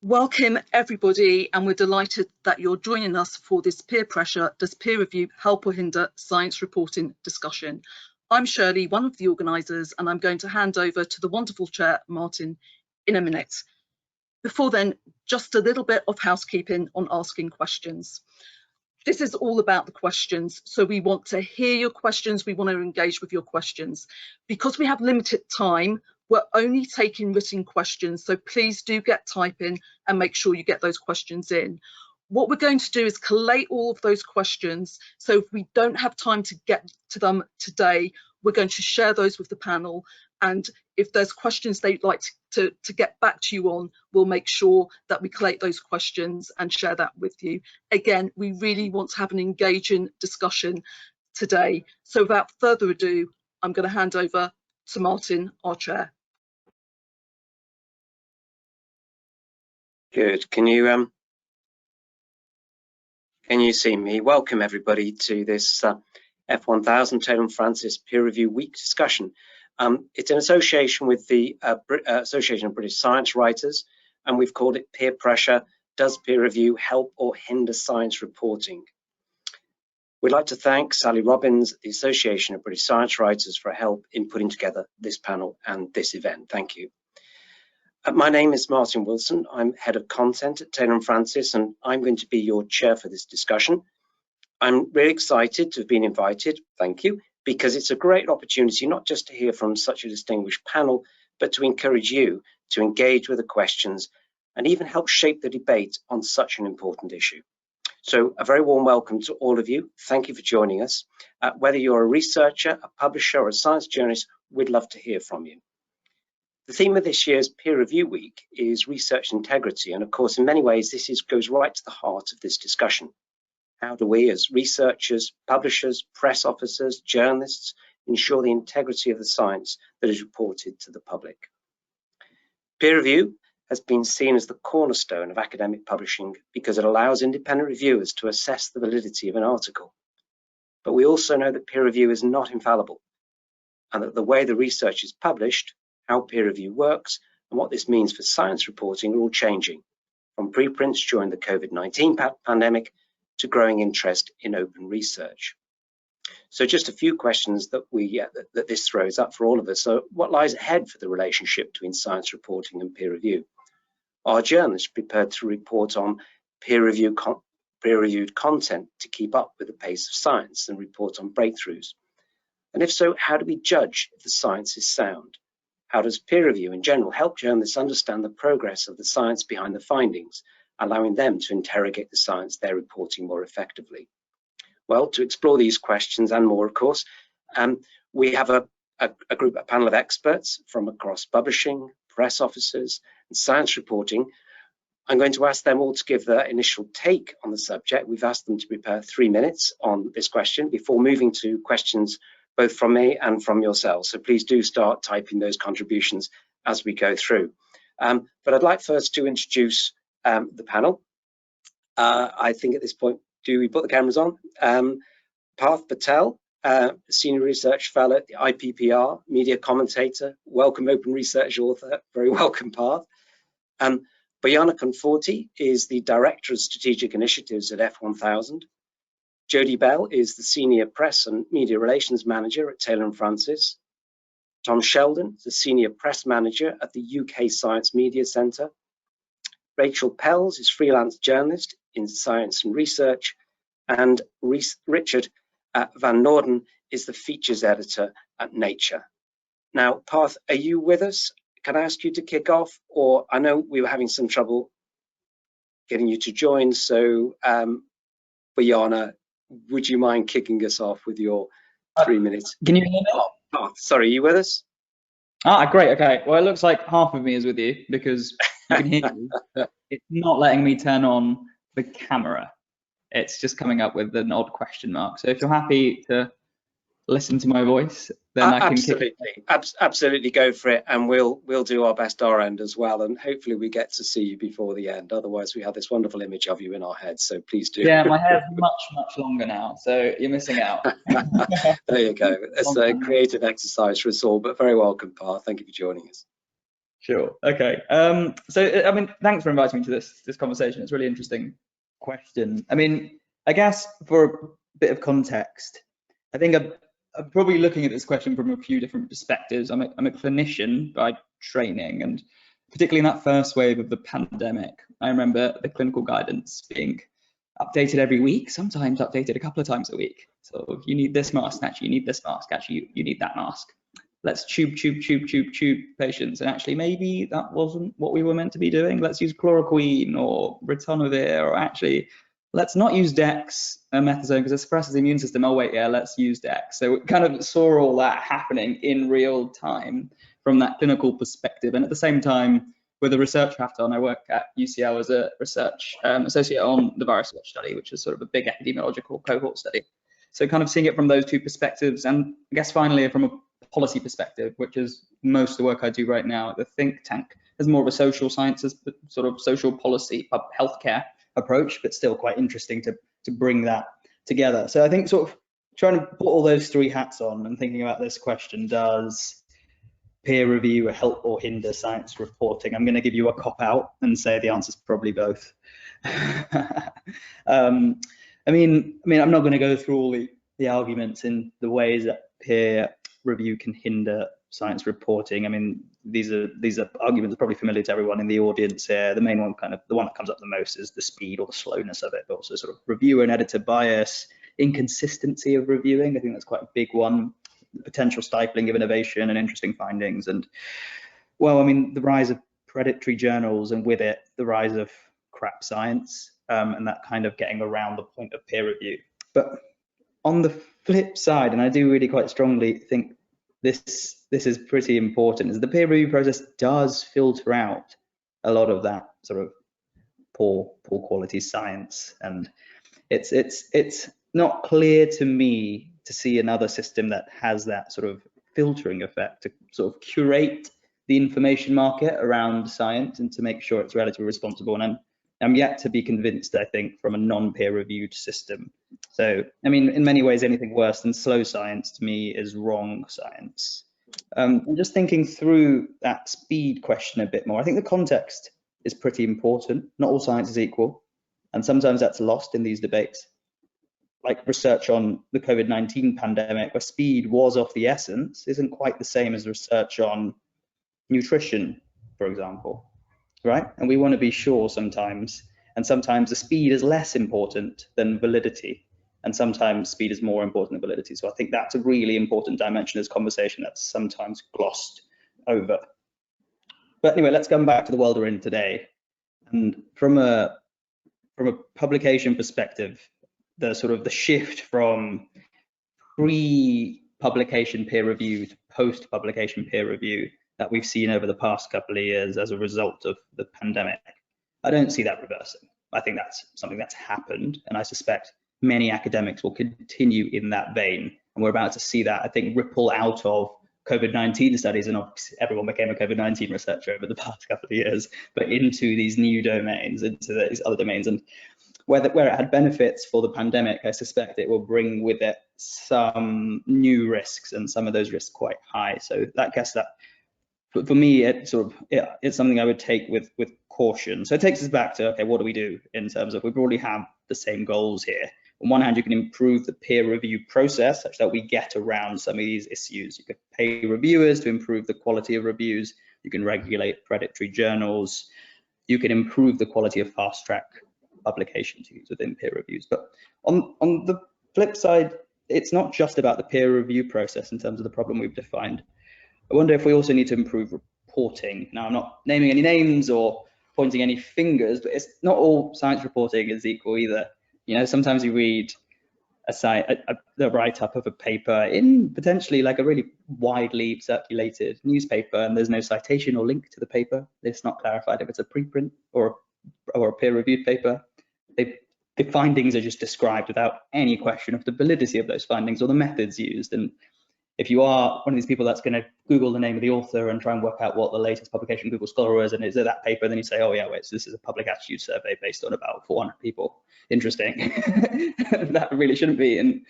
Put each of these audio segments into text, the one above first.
Welcome everybody, and we're delighted that you're joining us for this Peer Pressure, Does Peer Review Help or Hinder Science Reporting discussion. I'm Shirley, one of the organisers, and I'm going to hand over to the wonderful chair, Martin, in a minute. Before then, just a little bit of housekeeping on asking questions. This is all about the questions, so we want to hear your questions, we want to engage with your questions. Because we have limited time, we're only taking written questions, so please do get typing and make sure you get those questions in. What we're going to do is collate all of those questions, so if we don't have time to get to them today, we're going to share those with the panel, and if there's questions they'd like to get back to you on, we'll make sure that we collate those questions and share that with you. Again, we really want to have an engaging discussion today. So without further ado, I'm going to hand over to Martin, our chair. Good. Can you see me? Welcome everybody to this F1000 Taylor Francis Peer Review Week discussion. It's in association with the Association of British Science Writers, and we've called it Peer Pressure, Does Peer Review Help or Hinder Science Reporting? We'd like to thank Sally Robbins, the Association of British Science Writers, for help in putting together this panel and this event. Thank you. My name is Martin Wilson. I'm Head of Content at Taylor Francis, and I'm going to be your chair for this discussion. I'm really excited to have been invited, thank you, because it's a great opportunity not just to hear from such a distinguished panel, but to encourage you to engage with the questions and even help shape the debate on such an important issue. So a very warm welcome to all of you. Thank you for joining us. Whether you're a researcher, a publisher, or a science journalist, we'd love to hear from you. The theme of this year's Peer Review Week is research integrity, and of course, in many ways, this goes right to the heart of this discussion. How do we, as researchers, publishers, press officers, journalists, ensure the integrity of the science that is reported to the public? Peer review has been seen as the cornerstone of academic publishing because it allows independent reviewers to assess the validity of an article. But we also know that peer review is not infallible, and that the way the research is published, how peer review works, and what this means for science reporting are all changing, from preprints during the COVID-19 pandemic to growing interest in open research. So just a few questions that that this throws up for all of us. So what lies ahead for the relationship between science reporting and peer review? Are journalists prepared to report on peer-reviewed content to keep up with the pace of science and report on breakthroughs? And if so, how do we judge if the science is sound? How does peer review in general help journalists understand the progress of the science behind the findings, allowing them to interrogate the science they're reporting more effectively? Well, to explore these questions and more, of course, we have a panel of experts from across publishing, press officers, and science reporting. I'm going to ask them all to give their initial take on the subject. We've asked them to prepare 3 minutes on this question before moving to questions both from me and from yourselves. So please do start typing those contributions as we go through. But I'd like first to introduce the panel. I think at this point, do we put the cameras on? Parth Patel, Senior Research Fellow at the IPPR, media commentator, welcome open research author, very welcome Parth. Bojana Conforti is the Director of Strategic Initiatives at F1000. Jodie Bell is the Senior Press and Media Relations Manager at Taylor Francis. Tom Sheldon is the Senior Press Manager at the UK Science Media Centre. Rachel Pells is freelance journalist in science and research. And Richard Van Noorden is the features editor at Nature. Now, Parth, are you with us? Can I ask you to kick off? Or I know we were having some trouble getting you to join, so Bojana, would you mind kicking us off with your 3 minutes? Can you hear me? Oh, sorry, are you with us? Ah, great. Okay. Well, it looks like half of me is with you because you can hear me, but it's not letting me turn on the camera. It's just coming up with an odd question mark. So if you're happy to listen to my voice, then I can absolutely go for it, and we'll do our best our end as well, and hopefully we get to see you before the end. Otherwise we have this wonderful image of you in our heads, so please do. Yeah, my hair's much longer now, so you're missing out. There you go. It's a creative exercise for us all, but very welcome, Parth. Thank you for joining us. Sure. Okay. So, I mean, thanks for inviting me to this conversation. It's a really interesting question. I mean, I guess for a bit of context, I think I'm probably looking at this question from a few different perspectives. I'm a clinician by training, and particularly in that first wave of the pandemic, I remember the clinical guidance being updated every week, sometimes updated a couple of times a week. So you need this mask, actually you need this mask, actually you need that mask. Let's tube patients, and actually maybe that wasn't what we were meant to be doing. Let's use chloroquine or ritonavir, or actually let's not use Dex and methazone because it suppresses the immune system. Oh wait, yeah, let's use Dex. So we kind of saw all that happening in real time from that clinical perspective. And at the same time, with a research hat on, I work at UCL as a research associate on the virus watch study, which is sort of a big epidemiological cohort study. So kind of seeing it from those two perspectives, and I guess finally from a policy perspective, which is most of the work I do right now at the think tank, is more of a social sciences, sort of social policy, healthcare approach, but still quite interesting to bring that together. So I think sort of trying to put all those three hats on and thinking about this question, does peer review help or hinder science reporting? I'm going to give you a cop out and say the answer is probably both. I mean, I'm not going to go through all the arguments in the ways that peer review can hinder science reporting. I mean, these are arguments that are probably familiar to everyone in the audience here. The main one, kind of the one that comes up the most, is the speed or the slowness of it, but also sort of reviewer and editor bias, inconsistency of reviewing. I think that's quite a big one. The potential stifling of innovation and interesting findings, and well, I mean, the rise of predatory journals, and with it the rise of crap science, and that kind of getting around the point of peer review. But on the flip side, and I do really quite strongly think this is pretty important, is the peer review process does filter out a lot of that sort of poor quality science, and it's not clear to me to see another system that has that sort of filtering effect to sort of curate the information market around science and to make sure it's relatively responsible. And I'm yet to be convinced, I think, from a non-peer reviewed system. So, I mean, in many ways, anything worse than slow science to me is wrong science. I'm just thinking through that speed question a bit more. I think the context is pretty important. Not all science is equal, and sometimes that's lost in these debates. Like research on the COVID-19 pandemic, where speed was of the essence, isn't quite the same as research on nutrition, for example, right? And we want to be sure sometimes, and sometimes the speed is less important than validity, and sometimes speed is more important than validity. So I think that's a really important dimension of this conversation that's sometimes glossed over. But anyway, let's come back to the world we're in today. And from a publication perspective, the sort of the shift from pre-publication peer review to post-publication peer review that we've seen over the past couple of years as a result of the pandemic, I don't see that reversing. I think that's something that's happened, and I suspect many academics will continue in that vein. And we're about to see that, I think, ripple out of COVID-19 studies, and obviously everyone became a COVID-19 researcher over the past couple of years, but into these new domains, into these other domains. And where it had benefits for the pandemic, I suspect it will bring with it some new risks, and some of those risks quite high. So that guess that for me, it's something I would take with caution. So it takes us back to, okay, what do we do in terms of, we broadly have the same goals here. On one hand, you can improve the peer review process such that we get around some of these issues. You could pay reviewers to improve the quality of reviews. You can regulate predatory journals. You can improve the quality of fast track publications used within peer reviews. But on the flip side, it's not just about the peer review process in terms of the problem we've defined. I wonder if we also need to improve reporting. Now, I'm not naming any names or pointing any fingers, but it's not all science reporting is equal either. You know, sometimes you read the write-up of a paper in potentially like a really widely circulated newspaper, and there's no citation or link to the paper. It's not clarified if it's a preprint or a peer-reviewed paper. The findings are just described without any question of the validity of those findings or the methods used. And if you are one of these people that's going to Google the name of the author and try and work out what the latest publication Google Scholar is, and is it that paper, then you say, oh yeah, wait, so this is a public attitude survey based on about 400 people. Interesting. That really shouldn't be in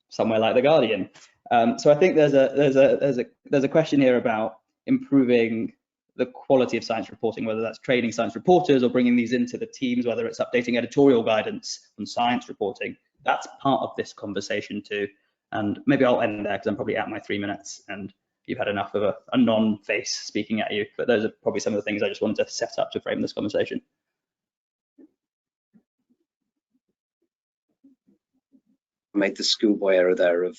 somewhere like The Guardian. So I think there's a question here about improving the quality of science reporting, whether that's training science reporters or bringing these into the teams, whether it's updating editorial guidance on science reporting. That's part of this conversation too. And maybe I'll end there because I'm probably at my 3 minutes and you've had enough of a non-face speaking at you. But those are probably some of the things I just wanted to set up to frame this conversation. Made the schoolboy error there of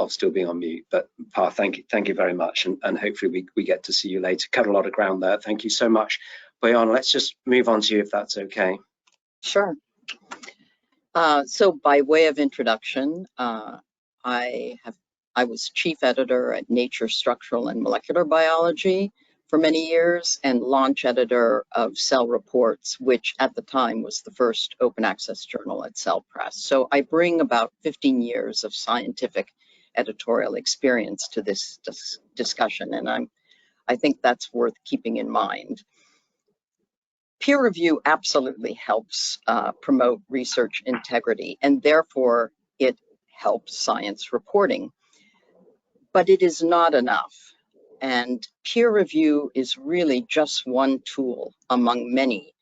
still being on mute, but Pa, thank you very much, and hopefully we get to see you later. Covered a lot of ground there. Thank you so much. Boyan, let's just move on to you if that's okay. Sure. So by way of introduction, I was chief editor at Nature Structural and Molecular Biology for many years and launch editor of Cell Reports, which at the time was the first open access journal at Cell Press. So I bring about 15 years of scientific editorial experience to this discussion, and I think that's worth keeping in mind. Peer review absolutely helps promote research integrity, and therefore it helps science reporting. But it is not enough. And peer review is really just one tool among many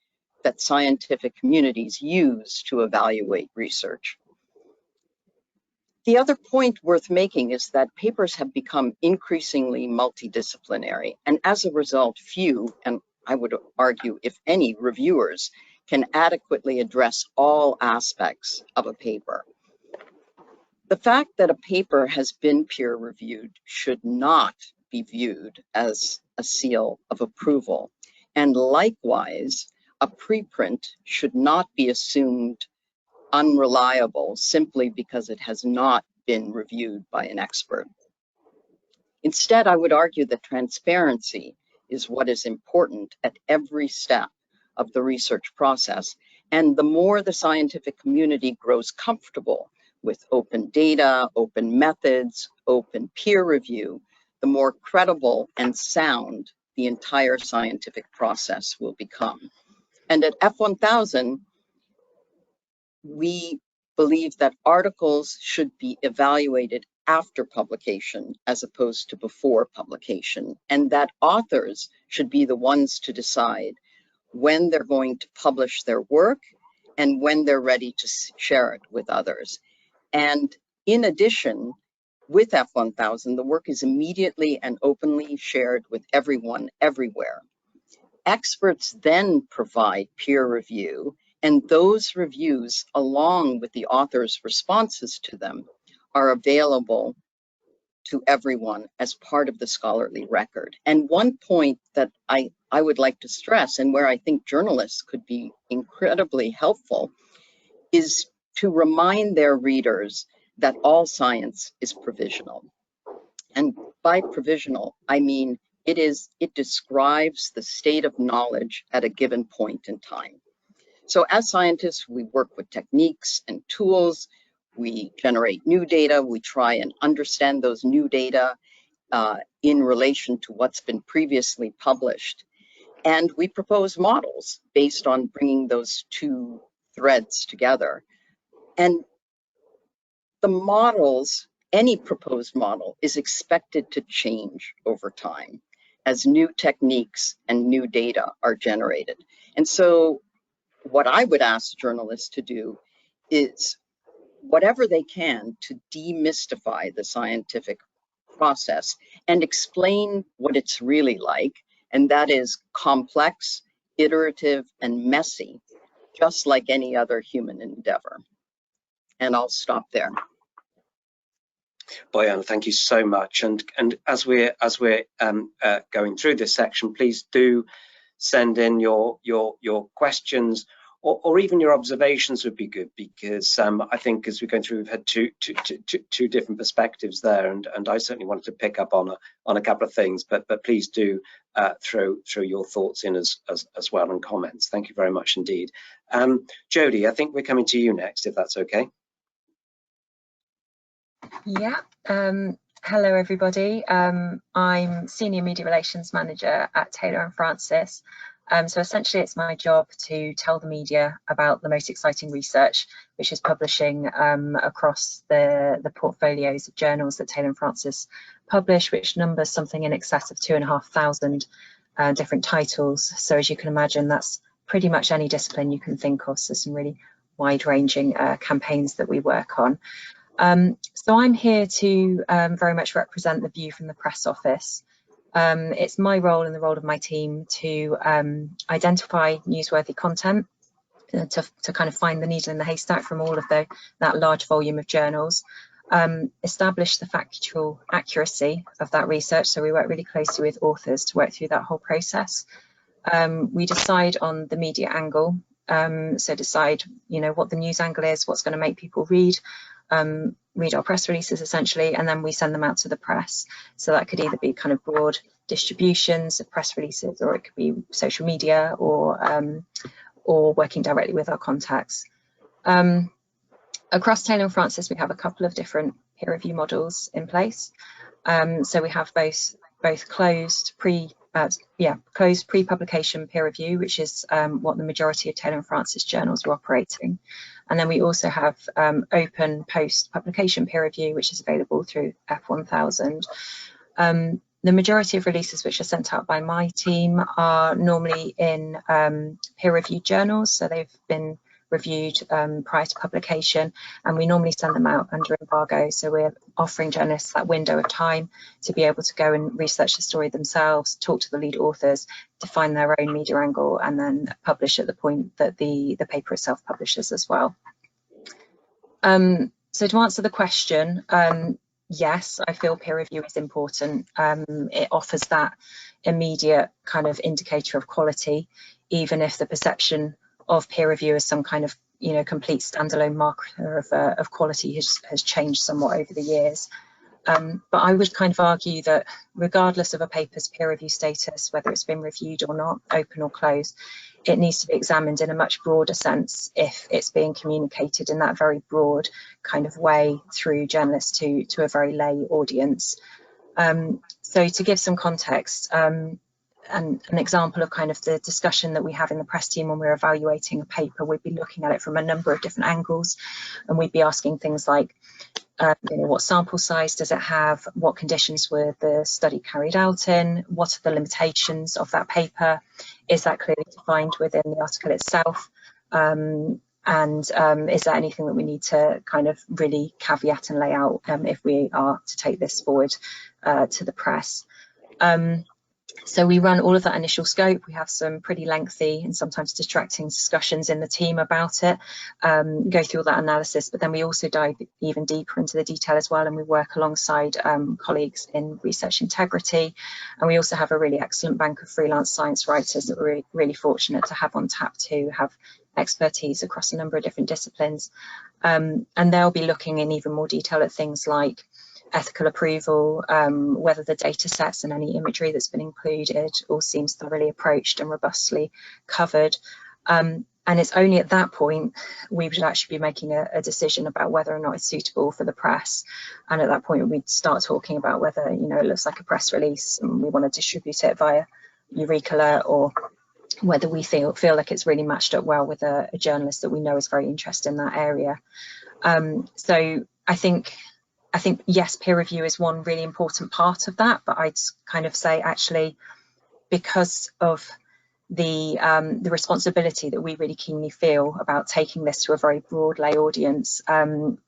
that scientific communities use to evaluate research. The other point worth making is that papers have become increasingly multidisciplinary, and as a result, few, and I would argue if any, reviewers can adequately address all aspects of a paper. The fact that a paper has been peer-reviewed should not be viewed as a seal of approval. And likewise, a preprint should not be assumed unreliable simply because it has not been reviewed by an expert. Instead, I would argue that transparency is what is important at every step of the research process. And the more the scientific community grows comfortable with open data, open methods, open peer review, the more credible and sound the entire scientific process will become. And at F1000, we believe that articles should be evaluated after publication as opposed to before publication, and that authors should be the ones to decide when they're going to publish their work and when they're ready to share it with others. And in addition, with F1000, the work is immediately and openly shared with everyone, everywhere. Experts then provide peer review, and those reviews, along with the author's responses to them, are available to everyone as part of the scholarly record. And one point that I would like to stress, and where I think journalists could be incredibly helpful, is to remind their readers that all science is provisional. And by provisional, I mean it describes the state of knowledge at a given point in time. So as scientists, we work with techniques and tools, we generate new data, we try and understand those new data in relation to what's been previously published. And we propose models based on bringing those two threads together. And the models, any proposed model, is expected to change over time as new techniques and new data are generated. And so what I would ask journalists to do is whatever they can to demystify the scientific process and explain what it's really like, and that is complex, iterative, and messy, just like any other human endeavor. And I'll stop there. Boyan, thank you so much. And as we're going through this section, please do send in your questions or even your observations would be good, because I think as we're going through, we've had two different perspectives there, and I certainly wanted to pick up on a couple of things. But please do throw your thoughts in as well and comments. Thank you very much indeed. Jodie, I think we're coming to you next, if that's okay. Yeah. Hello, everybody. I'm Senior Media Relations Manager at Taylor Francis. So essentially, it's my job to tell the media about the most exciting research, which is publishing across the portfolios of journals that Taylor Francis publish, which numbers something in excess of 2,500 different titles. So as you can imagine, that's pretty much any discipline you can think of. So some really wide-ranging campaigns that we work on. So I'm here to very much represent the view from the press office. It's my role and the role of my team to identify newsworthy content, to kind of find the needle in the haystack from all of that large volume of journals, establish the factual accuracy of that research. So we work really closely with authors to work through that whole process. We decide on the media angle, so decide, what the news angle is, what's going to make people read our press releases essentially, and then we send them out to the press. So that could either be kind of broad distributions of press releases, or it could be social media, or working directly with our contacts. Across Taylor & Francis, we have a couple of different peer review models in place. So we have both closed pre-publication peer review, which is what the majority of Taylor & Francis journals are operating. And then we also have open post-publication peer review, which is available through F1000. The majority of releases which are sent out by my team are normally in peer-reviewed journals, so they've been reviewed prior to publication, and we normally send them out under embargo. So we're offering journalists that window of time to be able to go and research the story themselves, talk to the lead authors, define their own media angle, and then publish at the point that the paper itself publishes as well. So to answer the question, yes, I feel peer review is important. It offers that immediate kind of indicator of quality, even if the perception of peer review as some kind of complete standalone marker of quality has changed somewhat over the years. But I would kind of argue that regardless of a paper's peer review status, whether it's been reviewed or not, open or closed, it needs to be examined in a much broader sense if it's being communicated in that very broad kind of way through journalists to a very lay audience. So to give some context, and an example of kind of the discussion that we have in the press team when we're evaluating a paper, we'd be looking at it from a number of different angles, and we'd be asking things like, what sample size does it have? What conditions were the study carried out in? What are the limitations of that paper? Is that clearly defined within the article itself? And is there anything that we need to kind of really caveat and lay out if we are to take this forward to the press? So we run all of that initial scope. We have some pretty lengthy and sometimes distracting discussions in the team about it, go through all that analysis, but then we also dive even deeper into the detail as well, and we work alongside colleagues in research integrity. And we also have a really excellent bank of freelance science writers that we're really fortunate to have on tap to have expertise across a number of different disciplines. And they'll be looking in even more detail at things like ethical approval, whether the data sets and any imagery that's been included all seems thoroughly approached and robustly covered. And it's only at that point we would actually be making a decision about whether or not it's suitable for the press. And at that point we'd start talking about whether it looks like a press release and we want to distribute it via Eureka Alert, or whether we feel like it's really matched up well with a journalist that we know is very interested in that area. So I think yes, peer review is one really important part of that, but I'd kind of say actually, because of the responsibility that we really keenly feel about taking this to a very broad lay audience,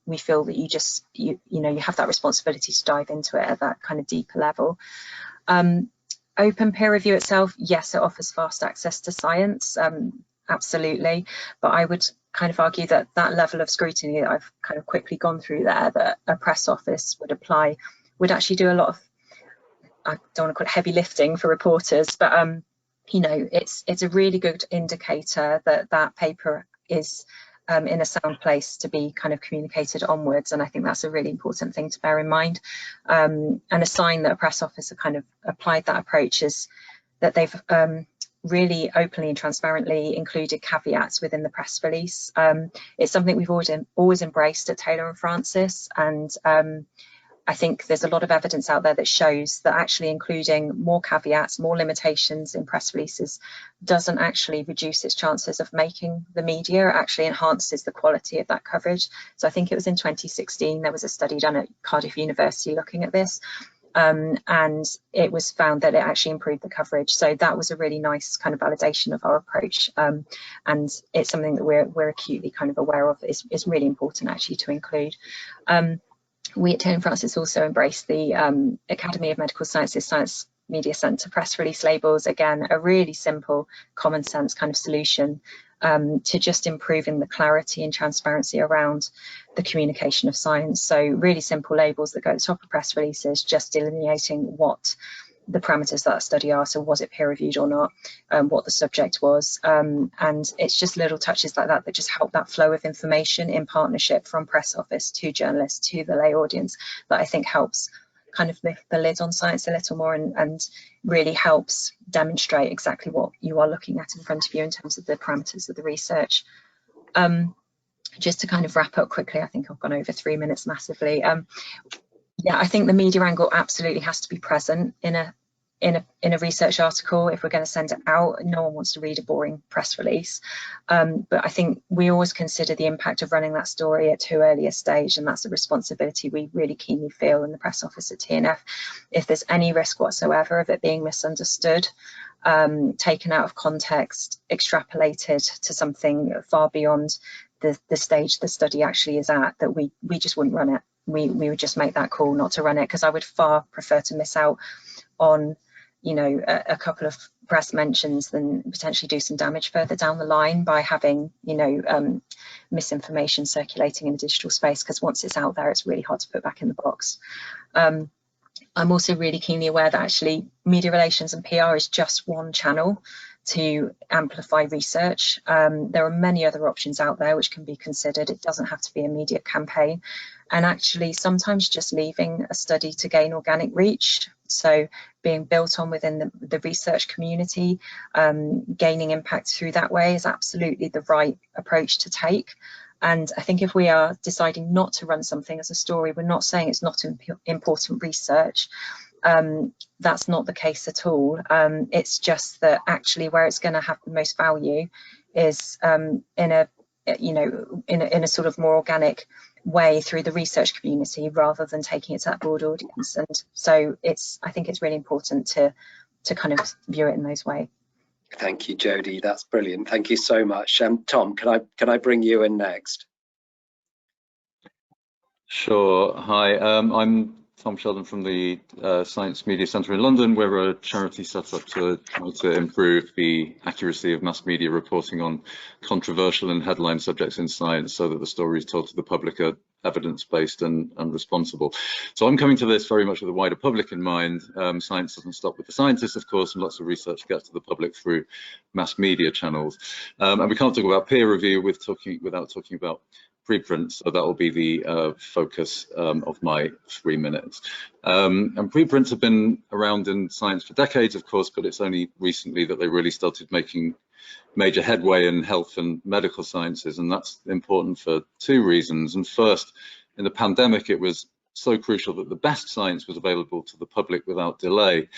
we feel that you have that responsibility to dive into it at that kind of deeper level. Open peer review itself, yes, it offers fast access to science, absolutely, but I would kind of argue that that level of scrutiny that I've kind of quickly gone through there, that a press office would apply, would actually do a lot of, I don't want to call it heavy lifting for reporters, but it's a really good indicator that that paper is in a sound place to be kind of communicated onwards, and I think that's a really important thing to bear in mind. And a sign that a press officer kind of applied that approach is that they've really openly and transparently included caveats within the press release. It's something we've always embraced at Taylor & Francis, and I think there's a lot of evidence out there that shows that actually including more caveats, more limitations in press releases doesn't actually reduce its chances of making the media. It actually enhances the quality of that coverage. So I think it was in 2016 there was a study done at Cardiff University looking at this. and it was found that it actually improved the coverage. So that was a really nice kind of validation of our approach, and it's something that we're acutely kind of aware of. It's really important actually to include. We at Taylor and Francis also embrace the Academy of Medical Sciences Science Media Centre press release labels. Again, a really simple, common sense kind of solution to just improving the clarity and transparency around the communication of science. So really simple labels that go at the top of press releases, just delineating what the parameters of that study are. So was it peer reviewed or not, what the subject was, and it's just little touches like that that just help that flow of information in partnership from press office to journalists to the lay audience, that I think helps kind of lift the lid on science a little more, and really helps demonstrate exactly what you are looking at in front of you in terms of the parameters of the research. Just to kind of wrap up quickly, I think I've gone over 3 minutes massively. Yeah, I think the media angle absolutely has to be present in a research article. If we're going to send it out, no one wants to read a boring press release. But I think we always consider the impact of running that story at too early a stage, and that's a responsibility we really keenly feel in the press office at TNF. If there's any risk whatsoever of it being misunderstood, taken out of context, extrapolated to something far beyond the stage the study actually is at, that we just wouldn't run it. We would just make that call not to run it, because I would far prefer to miss out on, you know, a couple of press mentions than potentially do some damage further down the line by having, you know, misinformation circulating in the digital space, because once it's out there, it's really hard to put back in the box. I'm also really keenly aware that actually media relations and PR is just one channel to amplify research. There are many other options out there which can be considered. It doesn't have to be a media campaign. And actually sometimes just leaving a study to gain organic reach, so being built on within the research community, gaining impact through that way, is absolutely the right approach to take. And I think if we are deciding not to run something as a story, we're not saying it's not important research. That's not the case at all. It's just that actually where it's going to have the most value is in a sort of more organic way through the research community, rather than taking it to that broad audience. And so I think it's really important to kind of view it in those ways. Thank you, Jodie. That's brilliant. Thank you so much. Tom, can I bring you in next? Sure. Hi, I'm Tom Sheldon from the Science Media Centre in London. We're a charity set up to try to improve the accuracy of mass media reporting on controversial and headline subjects in science, so that the stories told to the public are evidence-based and responsible. So I'm coming to this very much with the wider public in mind. Science doesn't stop with the scientists, of course, and lots of research gets to the public through mass media channels. And we can't talk about peer review without talking about preprint, so that will be the focus of my 3 minutes. And preprints have been around in science for decades, of course, but it's only recently that they really started making major headway in health and medical sciences, and that's important for 2 reasons. And first, in the pandemic, it was so crucial that the best science was available to the public without delay,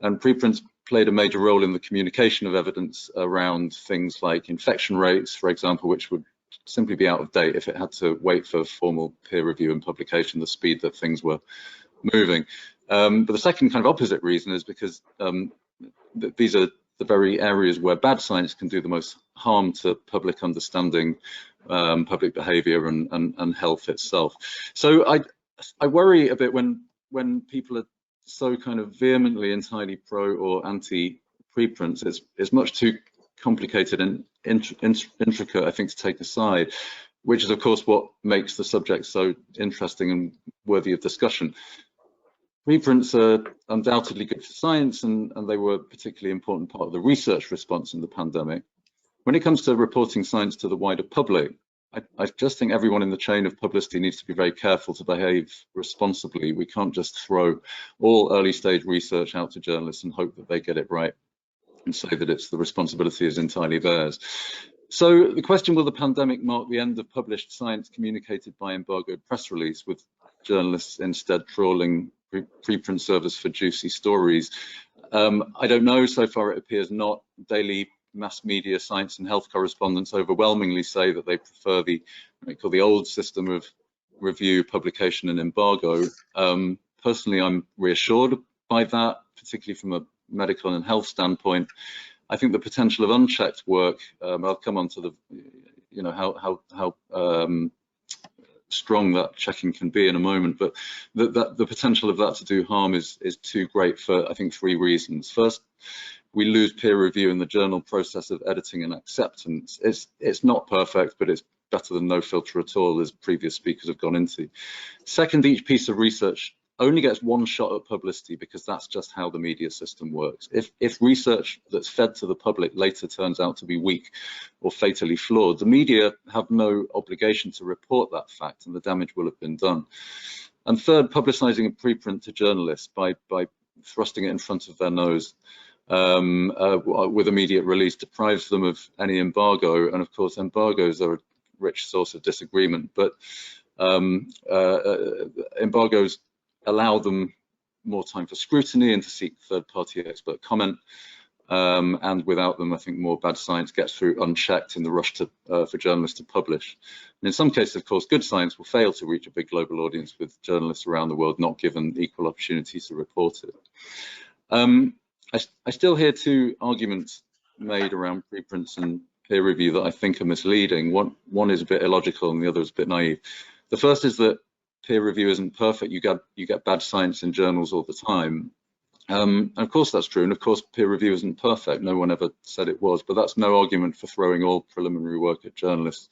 and preprints played a major role in the communication of evidence around things like infection rates, for example, which would simply be out of date if it had to wait for formal peer review and publication, the speed that things were moving. But the second kind of opposite reason is because these are the very areas where bad science can do the most harm to public understanding, public behavior and health itself. So I worry a bit when people are so kind of vehemently entirely pro or anti preprints. It's much too complicated and intricate, I think, to take aside, which is of course what makes the subject so interesting and worthy of discussion. Preprints are undoubtedly good for science, and they were a particularly important part of the research response in the pandemic. When it comes to reporting science to the wider public, I just think everyone in the chain of publicity needs to be very careful to behave responsibly. We can't just throw all early stage research out to journalists and hope that they get it right and say that the responsibility is entirely theirs. So the question, will the pandemic mark the end of published science communicated by embargoed press release, with journalists instead trawling preprint servers for juicy stories? I don't know. So far it appears not. Daily mass media science and health correspondents overwhelmingly say that they prefer what they call the old system of review, publication and embargo. personally, I'm reassured by that, particularly from a medical and health standpoint. I think the potential of unchecked work, I'll come on to the, you know, how strong that checking can be in a moment, but the potential of that to do harm is too great for, I think, 3 reasons. First, we lose peer review in the journal process of editing and acceptance. It's not perfect, but it's better than no filter at all, as previous speakers have gone into. Second, each piece of research only gets 1 shot at publicity because that's just how the media system works. If research that's fed to the public later turns out to be weak or fatally flawed, the media have no obligation to report that fact, and the damage will have been done. And third, publicising a preprint to journalists by thrusting it in front of their nose with immediate release deprives them of any embargo, and of course embargoes are a rich source of disagreement, but embargoes allow them more time for scrutiny and to seek third-party expert comment, and without them, I think more bad science gets through unchecked in the rush to for journalists to publish. And in some cases, of course, good science will fail to reach a big global audience with journalists around the world not given equal opportunities to report it. I still hear 2 arguments made around preprints and peer review that I think are misleading. One is a bit illogical and the other is a bit naive. The first is that peer review isn't perfect. You get bad science in journals all the time. And of course that's true, and of course peer review isn't perfect. No one ever said it was, but that's no argument for throwing all preliminary work at journalists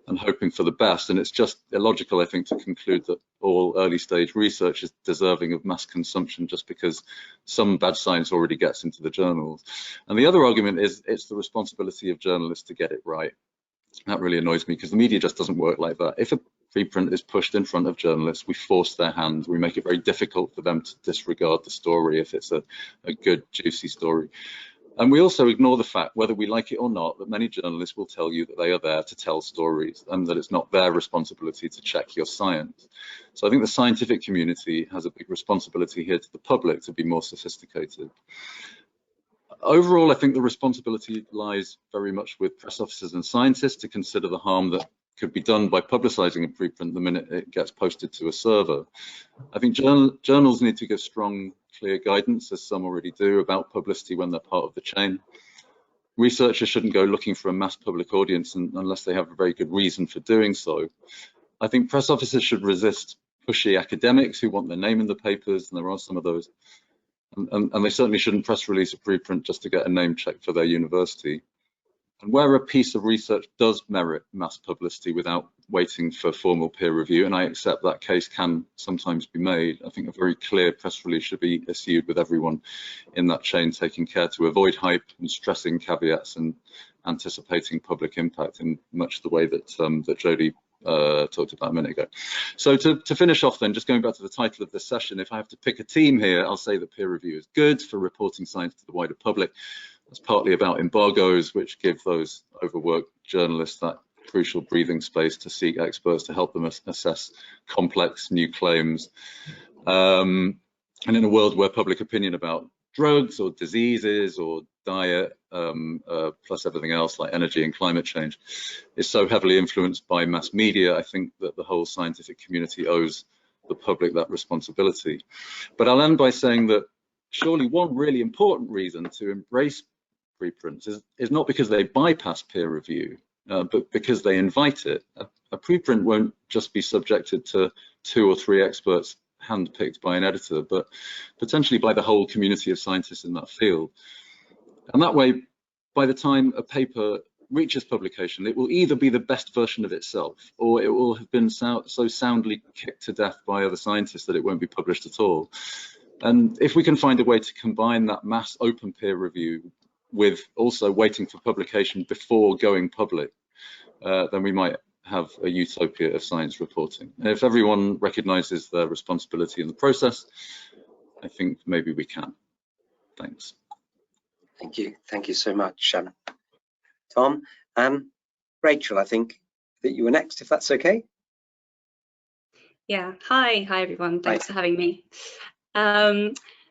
and hoping for the best. And it's just illogical, I think, to conclude that all early stage research is deserving of mass consumption just because some bad science already gets into the journals. And the other argument is it's the responsibility of journalists to get it right. That really annoys me because the media just doesn't work like that. If a preprint is pushed in front of journalists, we force their hand. We make it very difficult for them to disregard the story if it's a good, juicy story. And we also ignore the fact, whether we like it or not, that many journalists will tell you that they are there to tell stories and that it's not their responsibility to check your science. So I think the scientific community has a big responsibility here to the public to be more sophisticated. Overall, I think the responsibility lies very much with press officers and scientists to consider the harm that could be done by publicising a preprint the minute it gets posted to a server. I think journals need to give strong, clear guidance, as some already do, about publicity when they're part of the chain. Researchers shouldn't go looking for a mass public audience unless they have a very good reason for doing so. I think press officers should resist pushy academics who want their name in the papers, and there are some of those. And they certainly shouldn't press release a preprint just to get a name check for their university. And where a piece of research does merit mass publicity without waiting for formal peer review, and I accept that case can sometimes be made, I think a very clear press release should be issued with everyone in that chain taking care to avoid hype and stressing caveats and anticipating public impact in much the way that that Jodie talked about a minute ago. So to finish off then, just going back to the title of this session, if I have to pick a team here, I'll say that peer review is good for reporting science to the wider public. It's partly about embargoes, which give those overworked journalists that crucial breathing space to seek experts to help them assess complex new claims. And in a world where public opinion about drugs or diseases or diet, plus everything else like energy and climate change, is so heavily influenced by mass media, I think that the whole scientific community owes the public that responsibility. But I'll end by saying that surely one really important reason to embrace preprints is not because they bypass peer review, but because they invite it. A preprint won't just be subjected to 2 or 3 experts handpicked by an editor, but potentially by the whole community of scientists in that field. And that way, by the time a paper reaches publication, it will either be the best version of itself, or it will have been so soundly kicked to death by other scientists that it won't be published at all. And if we can find a way to combine that mass open peer review with also waiting for publication before going public, then we might have a utopia of science reporting. And if everyone recognises their responsibility in the process, I think maybe we can. Thanks. Thank you so much, Tom. Rachel, I think that you were next, if that's okay. Yeah, hi everyone, thanks for having me.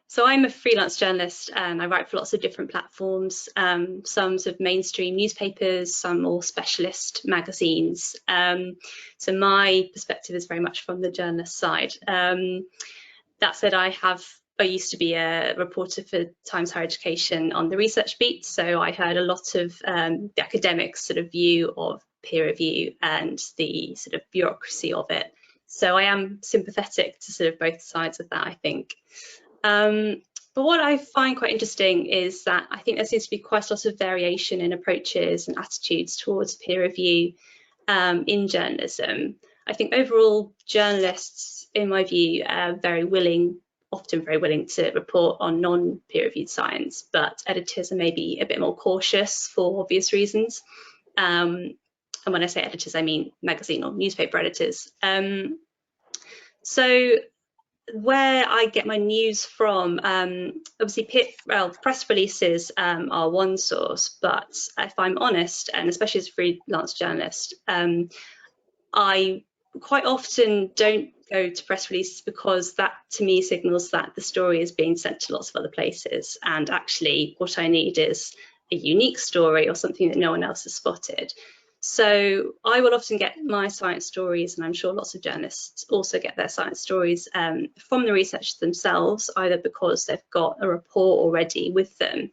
So I'm a freelance journalist and I write for lots of different platforms, some sort of mainstream newspapers, some more specialist magazines. So my perspective is very much from the journalist side. That said, I used to be a reporter for Times Higher Education on the research beat, so I heard a lot of the academic sort of view of peer review and the sort of bureaucracy of it. So I am sympathetic to sort of both sides of that, I think. But what I find quite interesting is that I think there seems to be quite a lot of variation in approaches and attitudes towards peer review in journalism. I think overall journalists, in my view, are often very willing to report on non-peer-reviewed science, but editors are maybe a bit more cautious for obvious reasons. And when I say editors, I mean magazine or newspaper editors. So where I get my news from, obviously press releases are one source, but if I'm honest, and especially as a freelance journalist, I quite often don't go to press releases because that to me signals that the story is being sent to lots of other places, and actually what I need is a unique story or something that no one else has spotted. So I will often get my science stories, and I'm sure lots of journalists also get their science stories from the researchers themselves, either because they've got a report already with them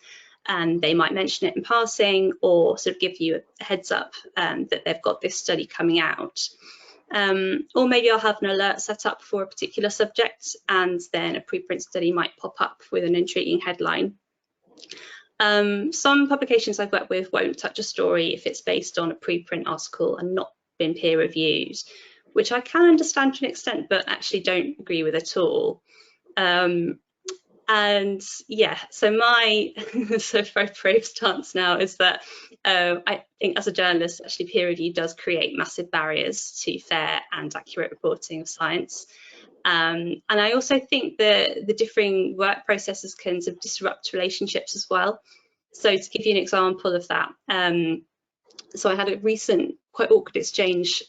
and they might mention it in passing, or sort of give you a heads up that they've got this study coming out. Or maybe I'll have an alert set up for a particular subject, and then a preprint study might pop up with an intriguing headline. Some publications I've worked with won't touch a story if it's based on a preprint article and not been peer reviewed, which I can understand to an extent, but actually don't agree with at all. And yeah, so my very brave stance now is that I think as a journalist, actually peer review does create massive barriers to fair and accurate reporting of science. And I also think that the differing work processes can sort of disrupt relationships as well. So to give you an example of that, so I had a recent quite awkward exchange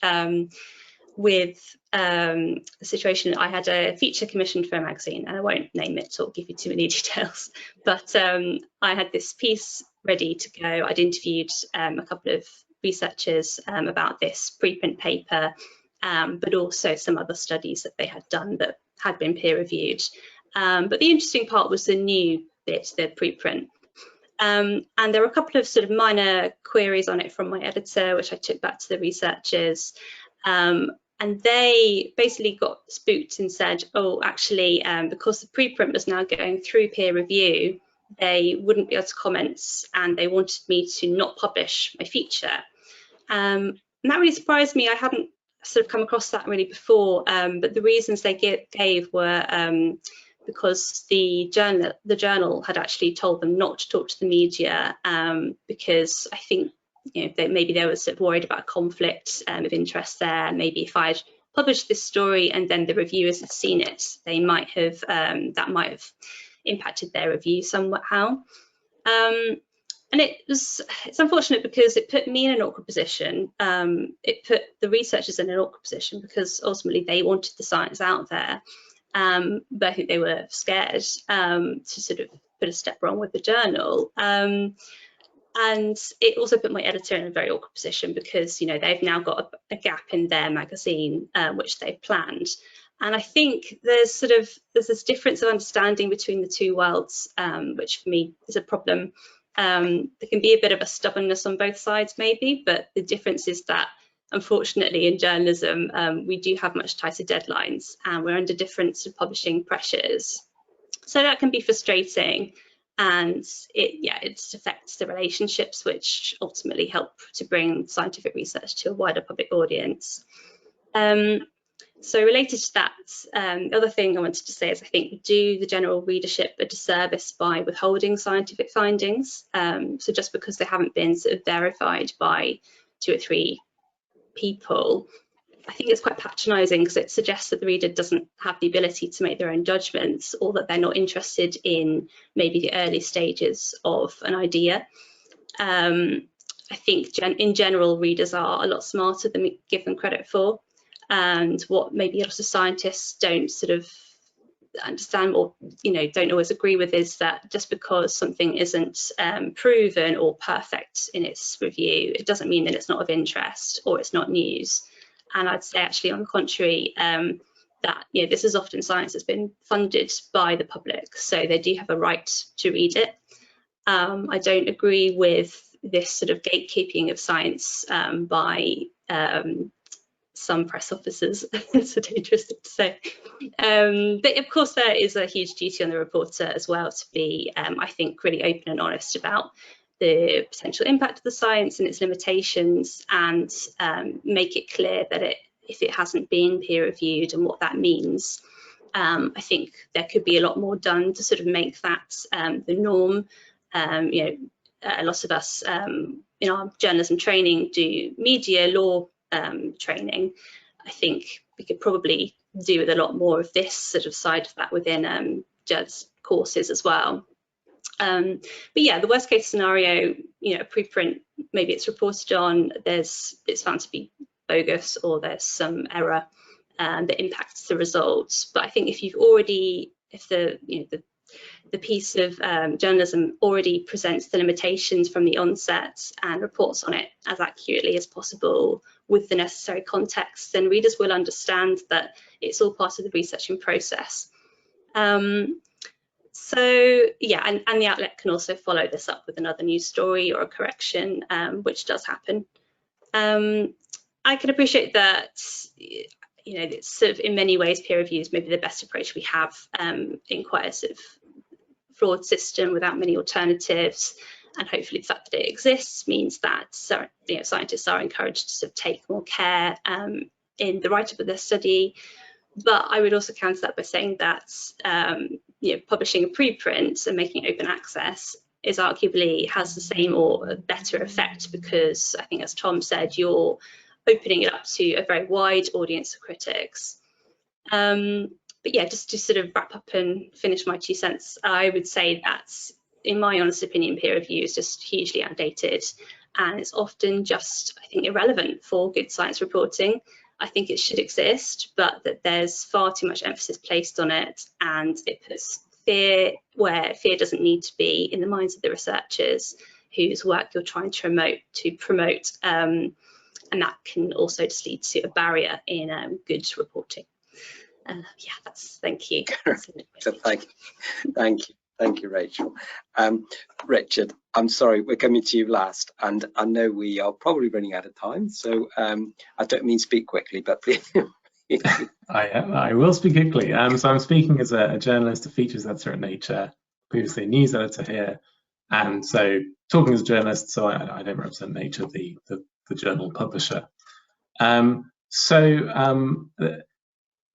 with a situation. I had a feature commissioned for a magazine, and I won't name it or give you too many details, but I had this piece ready to go. I'd interviewed a couple of researchers about this preprint paper, but also some other studies that they had done that had been peer reviewed. But the interesting part was the new bit, the preprint. And there were a couple of sort of minor queries on it from my editor, which I took back to the researchers. And they basically got spooked and said, oh, actually, because the preprint was now going through peer review, they wouldn't be able to comment, and they wanted me to not publish my feature. And that really surprised me. I hadn't sort of come across that really before, but the reasons they gave were because the journal had actually told them not to talk to the media, because I think maybe they were sort of worried about a conflict of interest there. Maybe if I'd published this story and then the reviewers had seen it, they might have that might have impacted their review somehow. And it's unfortunate because it put me in an awkward position. It put the researchers in an awkward position because ultimately they wanted the science out there, but I think they were scared to sort of put a step wrong with the journal. And it also put my editor in a very awkward position because they've now got a gap in their magazine which they've planned. And I think there's this difference of understanding between the two worlds, which for me is a problem. There can be a bit of a stubbornness on both sides maybe, but the difference is that unfortunately in journalism we do have much tighter deadlines and we're under different publishing pressures. So that can be frustrating, and it affects the relationships which ultimately help to bring scientific research to a wider public audience. So related to that, the other thing I wanted to say is I think we do the general readership a disservice by withholding scientific findings. So just because they haven't been sort of verified by 2 or 3 people, I think it's quite patronising because it suggests that the reader doesn't have the ability to make their own judgments, or that they're not interested in maybe the early stages of an idea. I think in general readers are a lot smarter than we give them credit for. And what maybe a lot of scientists don't sort of understand or don't always agree with is that just because something isn't proven or perfect in its review, it doesn't mean that it's not of interest or it's not news. And I'd say actually on the contrary, that this is often science that's been funded by the public, so they do have a right to read it. I don't agree with this sort of gatekeeping of science by some press officers. It's so interesting to say. But of course, there is a huge duty on the reporter as well to be, I think, really open and honest about the potential impact of the science and its limitations, and make it clear that if it hasn't been peer reviewed and what that means. I think there could be a lot more done to sort of make that the norm. A lot of us in our journalism training do media law training. I think we could probably do with a lot more of this sort of side of that within journalism courses as well. But yeah, the worst case scenario, a preprint, maybe it's reported on, it's found to be bogus, or there's some error that impacts the results. But I think if the piece of journalism already presents the limitations from the onset and reports on it as accurately as possible with the necessary context, then readers will understand that it's all part of the researching process. So yeah, and the outlet can also follow this up with another news story or a correction, which does happen. I can appreciate that, it's sort of in many ways peer review is maybe the best approach we have in quite a sort of flawed system without many alternatives, and hopefully the fact that it exists means that scientists are encouraged to sort of take more care in the write-up of their study. But I would also counter that by saying that publishing a preprint and making it open access is arguably has the same or a better effect, because I think, as Tom said, you're opening it up to a very wide audience of critics. But yeah, just to sort of wrap up and finish my 2 cents, I would say that, in my honest opinion, peer review is just hugely outdated, and it's often just, I think, irrelevant for good science reporting. I think it should exist, but that there's far too much emphasis placed on it, and it puts fear where fear doesn't need to be in the minds of the researchers whose work you're trying to promote, and that can also just lead to a barrier in good reporting. Yeah, thank you. So thank you, Rachel. Richard, I'm sorry, we're coming to you last, and I know we are probably running out of time, so I don't mean speak quickly, but please. I will speak quickly. So I'm speaking as a journalist, a features editor at Nature, previously a news editor here, and so talking as a journalist, so I don't represent Nature, the journal publisher.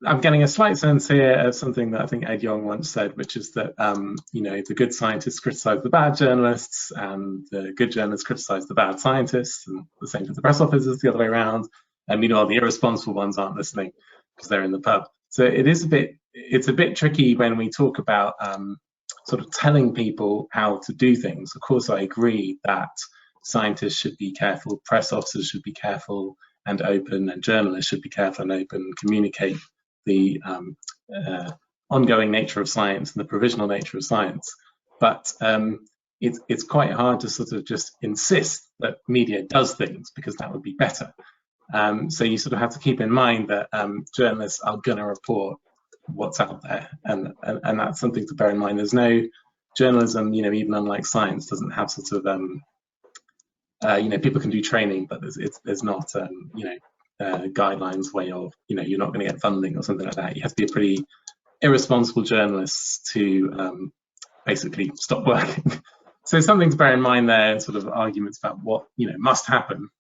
I'm getting a slight sense here of something that I think Ed Yong once said, which is that the good scientists criticize the bad journalists, and the good journalists criticize the bad scientists, and the same for the press officers, the other way around. And meanwhile, the irresponsible ones aren't listening because they're in the pub. So it's a bit tricky when we talk about sort of telling people how to do things. Of course, I agree that scientists should be careful, press officers should be careful and open, and journalists should be careful and open and communicate the ongoing nature of science and the provisional nature of science. But it's quite hard to sort of just insist that media does things, because that would be better. So you sort of have to keep in mind that journalists are going to report what's out there, and that's something to bear in mind. There's no journalism, even unlike science, doesn't have sort of people can do training, but there's not guidelines way of you're not going to get funding or something like that. You have to be a pretty irresponsible journalist to basically stop working. So something to bear in mind there, and sort of arguments about what must happen.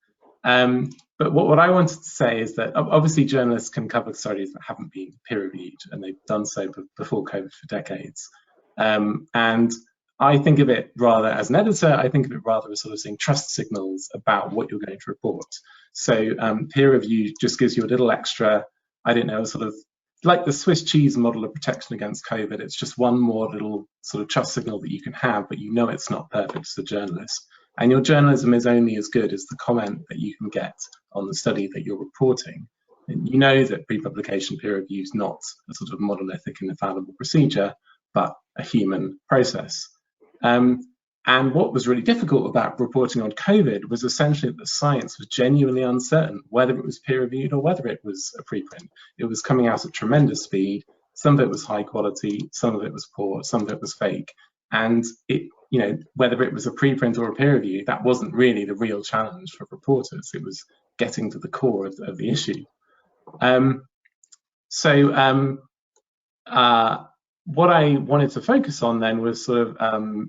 But what I wanted to say is that obviously journalists can cover studies that haven't been peer reviewed, and they've done so before COVID for decades. And I think of it rather, as an editor, I think of it rather as sort of seeing trust signals about what you're going to report. So peer review just gives you a little extra, I don't know, sort of like the Swiss cheese model of protection against COVID. It's just one more little sort of trust signal that you can have, but it's not perfect as a journalist. And your journalism is only as good as the comment that you can get on the study that you're reporting. And you know that pre-publication peer review is not a sort of monolithic and infallible procedure, but a human process. And And what was really difficult about reporting on COVID was essentially that the science was genuinely uncertain whether it was peer-reviewed or whether it was a preprint. It was coming out at tremendous speed. Some of it was high quality, some of it was poor, some of it was fake. And it, you know, whether it was a preprint or a peer review, that wasn't really the real challenge for reporters. It was getting to the core of the issue. What I wanted to focus on then was sort of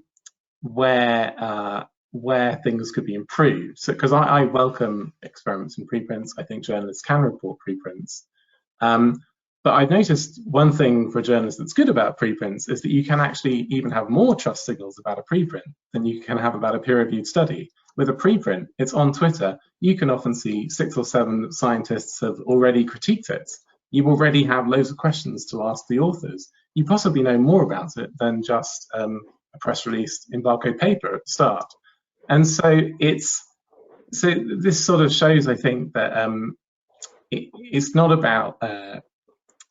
where things could be improved. So, because I welcome experiments in preprints, I think journalists can report preprints. But I've noticed one thing for journalists that's good about preprints is that you can actually even have more trust signals about a preprint than you can have about a peer-reviewed study. With a preprint, it's on Twitter. You can often see 6 or 7 scientists have already critiqued it. You already have loads of questions to ask the authors. You possibly know more about it than just a press release embargoed paper at the start. And so this sort of shows, I think, that it's not about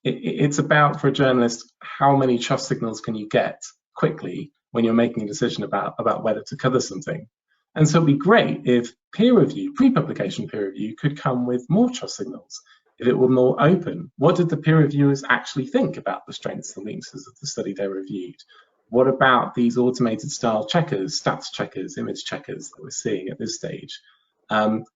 it's about, for a journalist, how many trust signals can you get quickly when you're making a decision about whether to cover something. And so it'd be great if peer review, pre-publication peer review, could come with more trust signals, if it were more open. What did the peer reviewers actually think about the strengths and weaknesses of the study they reviewed? What about these automated style checkers, stats checkers, image checkers that we're seeing at this stage?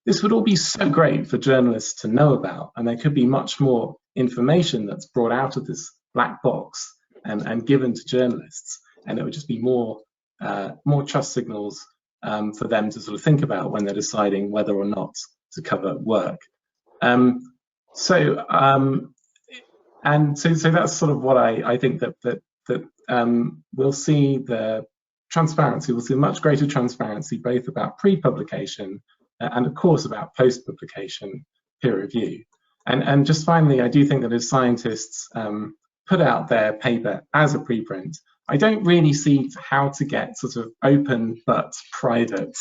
This would all be so great for journalists to know about, and there could be much more information that's brought out of this black box and given to journalists, and it would just be more trust signals for them to sort of think about when they're deciding whether or not to cover work. So that's sort of what I think that we'll see the transparency. We'll see much greater transparency both about pre-publication and of course about post-publication peer review. And just finally, I do think that as scientists put out their paper as a preprint, I don't really see how to get sort of open but private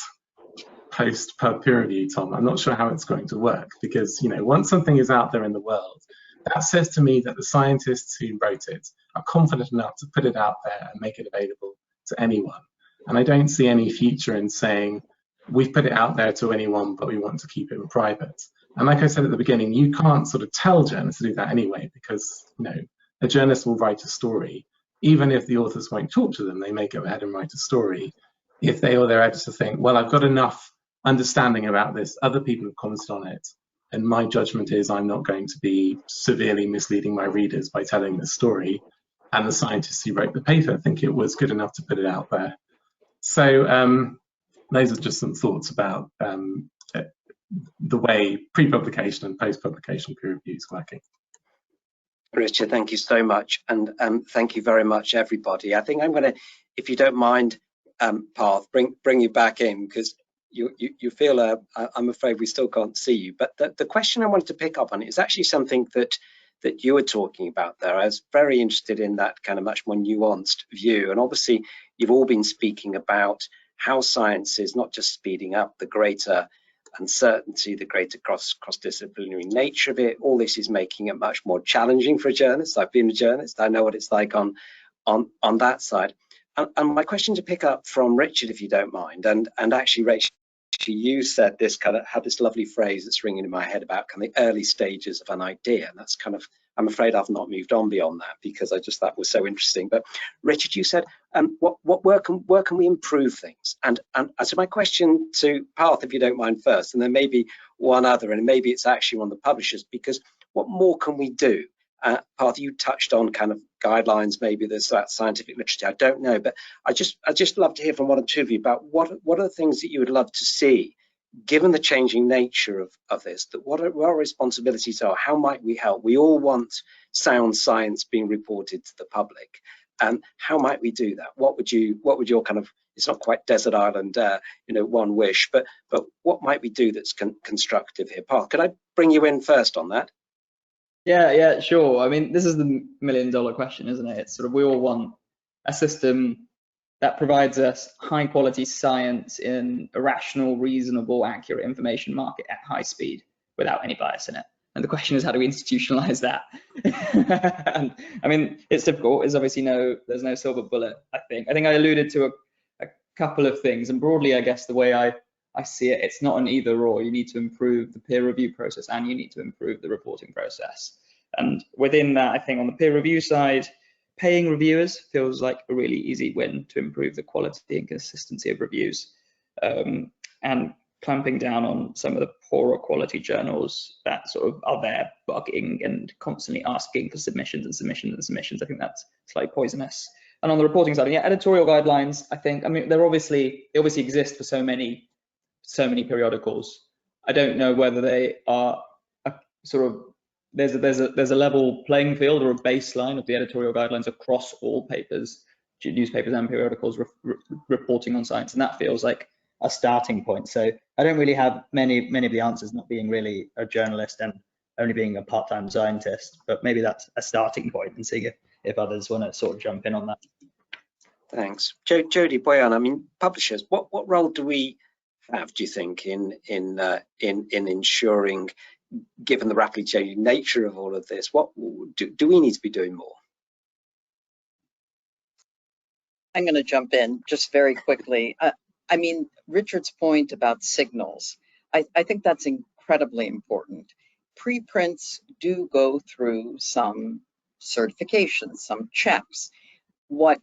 post-pub peer review, Tom. I'm not sure how it's going to work, because, you know, once something is out there in the world, that says to me that the scientists who wrote it are confident enough to put it out there and make it available to anyone. And I don't see any future in saying, we've put it out there to anyone, but we want to keep it private. And like I said at the beginning, you can't sort of tell journalists to do that anyway, because, you know, a journalist will write a story. Even if the authors won't talk to them, they may go ahead and write a story. If they or their editor think, well, I've got enough understanding about this, other people have commented on it, and my judgment is I'm not going to be severely misleading my readers by telling this story, and the scientists who wrote the paper think it was good enough to put it out there. So those are just some thoughts about the way pre-publication and post-publication peer review is working. Richard, thank you so much, and thank you very much, everybody. I think I'm going to, if you don't mind, Parth, bring you back in, because you feel I'm afraid we still can't see you. But the question I wanted to pick up on is actually something that you were talking about there. I was very interested in that kind of much more nuanced view, and obviously you've all been speaking about how science is not just speeding up, the greater uncertainty, the greater cross-disciplinary nature of it. All this is making it much more challenging for a journalist. I've been a journalist, I know what it's like on that side. And my question to pick up from Richard, if you don't mind, and actually Rachel, you said this, kind of had this lovely phrase that's ringing in my head about kind of the early stages of an idea, and that's kind of, I'm afraid I've not moved on beyond that, because I just thought was so interesting. But Richard, you said, where can we improve things? And so my question to Parth, if you don't mind first, and then maybe one other, and maybe it's actually one of the publishers, because what more can we do? Parth, you touched on kind of guidelines, maybe there's that scientific literature, I don't know, but I just love to hear from one or two of you about what are the things that you would love to see, given the changing nature of this, that what our responsibilities are, how might we help? We all want sound science being reported to the public, and how might we do that? What would your kind of, it's not quite desert island, you know, one wish, but what might we do that's constructive here? Parth, could I bring you in first on that? Yeah, sure. I mean, this is the $1 million question, isn't it? It's sort of, we all want a system that provides us high quality science in a rational, reasonable, accurate information market at high speed without any bias in it. And the question is, how do we institutionalize that? And I mean, it's difficult. There's obviously there's no silver bullet, I think. I alluded to a couple of things, and broadly, I guess the way I see it, it's not an either or. You need to improve the peer review process and you need to improve the reporting process. And within that, I think on the peer review side, paying reviewers feels like a really easy win to improve the quality and consistency of reviews, and clamping down on some of the poorer quality journals that sort of are there bugging and constantly asking for submissions and submissions and submissions. I think that's slightly poisonous. And on the reporting side, yeah, editorial guidelines, I think, I mean, they obviously exist for so many periodicals. I don't know whether they are a sort of, there's a level playing field or a baseline of the editorial guidelines across all papers, newspapers and periodicals reporting on science, and that feels like a starting point. So I don't really have many of the answers, not being really a journalist and only being a part-time scientist, but maybe that's a starting point, and seeing if others want to sort of jump in on that. Thanks. Jodie, Boyan, I mean, publishers, what role do we have, do you think, in ensuring, given the rapidly changing nature of all of this, what do we need to be doing more? I'm going to jump in just very quickly. I mean, Richard's point about signals, I think that's incredibly important. Preprints do go through some certifications, some checks. What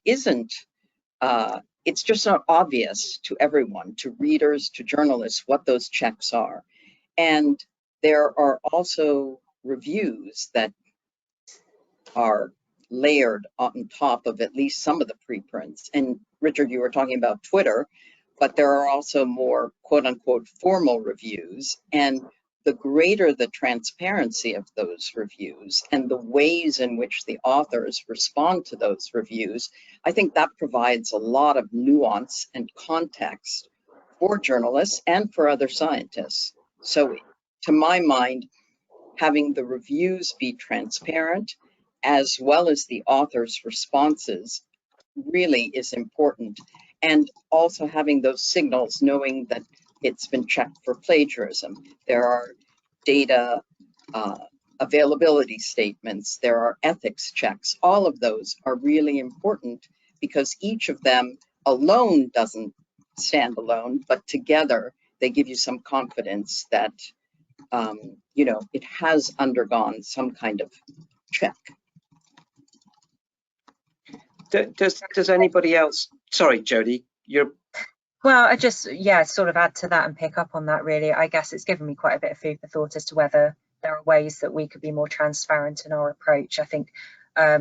isn't, it's just not obvious to everyone, to readers, to journalists, what those checks are. And there are also reviews that are layered on top of at least some of the preprints. And Richard, you were talking about Twitter, but there are also more quote unquote formal reviews. And the greater the transparency of those reviews and the ways in which the authors respond to those reviews, I think that provides a lot of nuance and context for journalists and for other scientists. So to my mind, having the reviews be transparent as well as the author's responses really is important. And also having those signals, knowing that it's been checked for plagiarism. There are data availability statements, there are ethics checks. All of those are really important because each of them alone doesn't stand alone, but together they give you some confidence that you know, it has undergone some kind of check. Does anybody else? Sorry, Jodie, you're. Well, I just, yeah, sort of add to that and pick up on that, really. I guess it's given me quite a bit of food for thought as to whether there are ways that we could be more transparent in our approach. I think a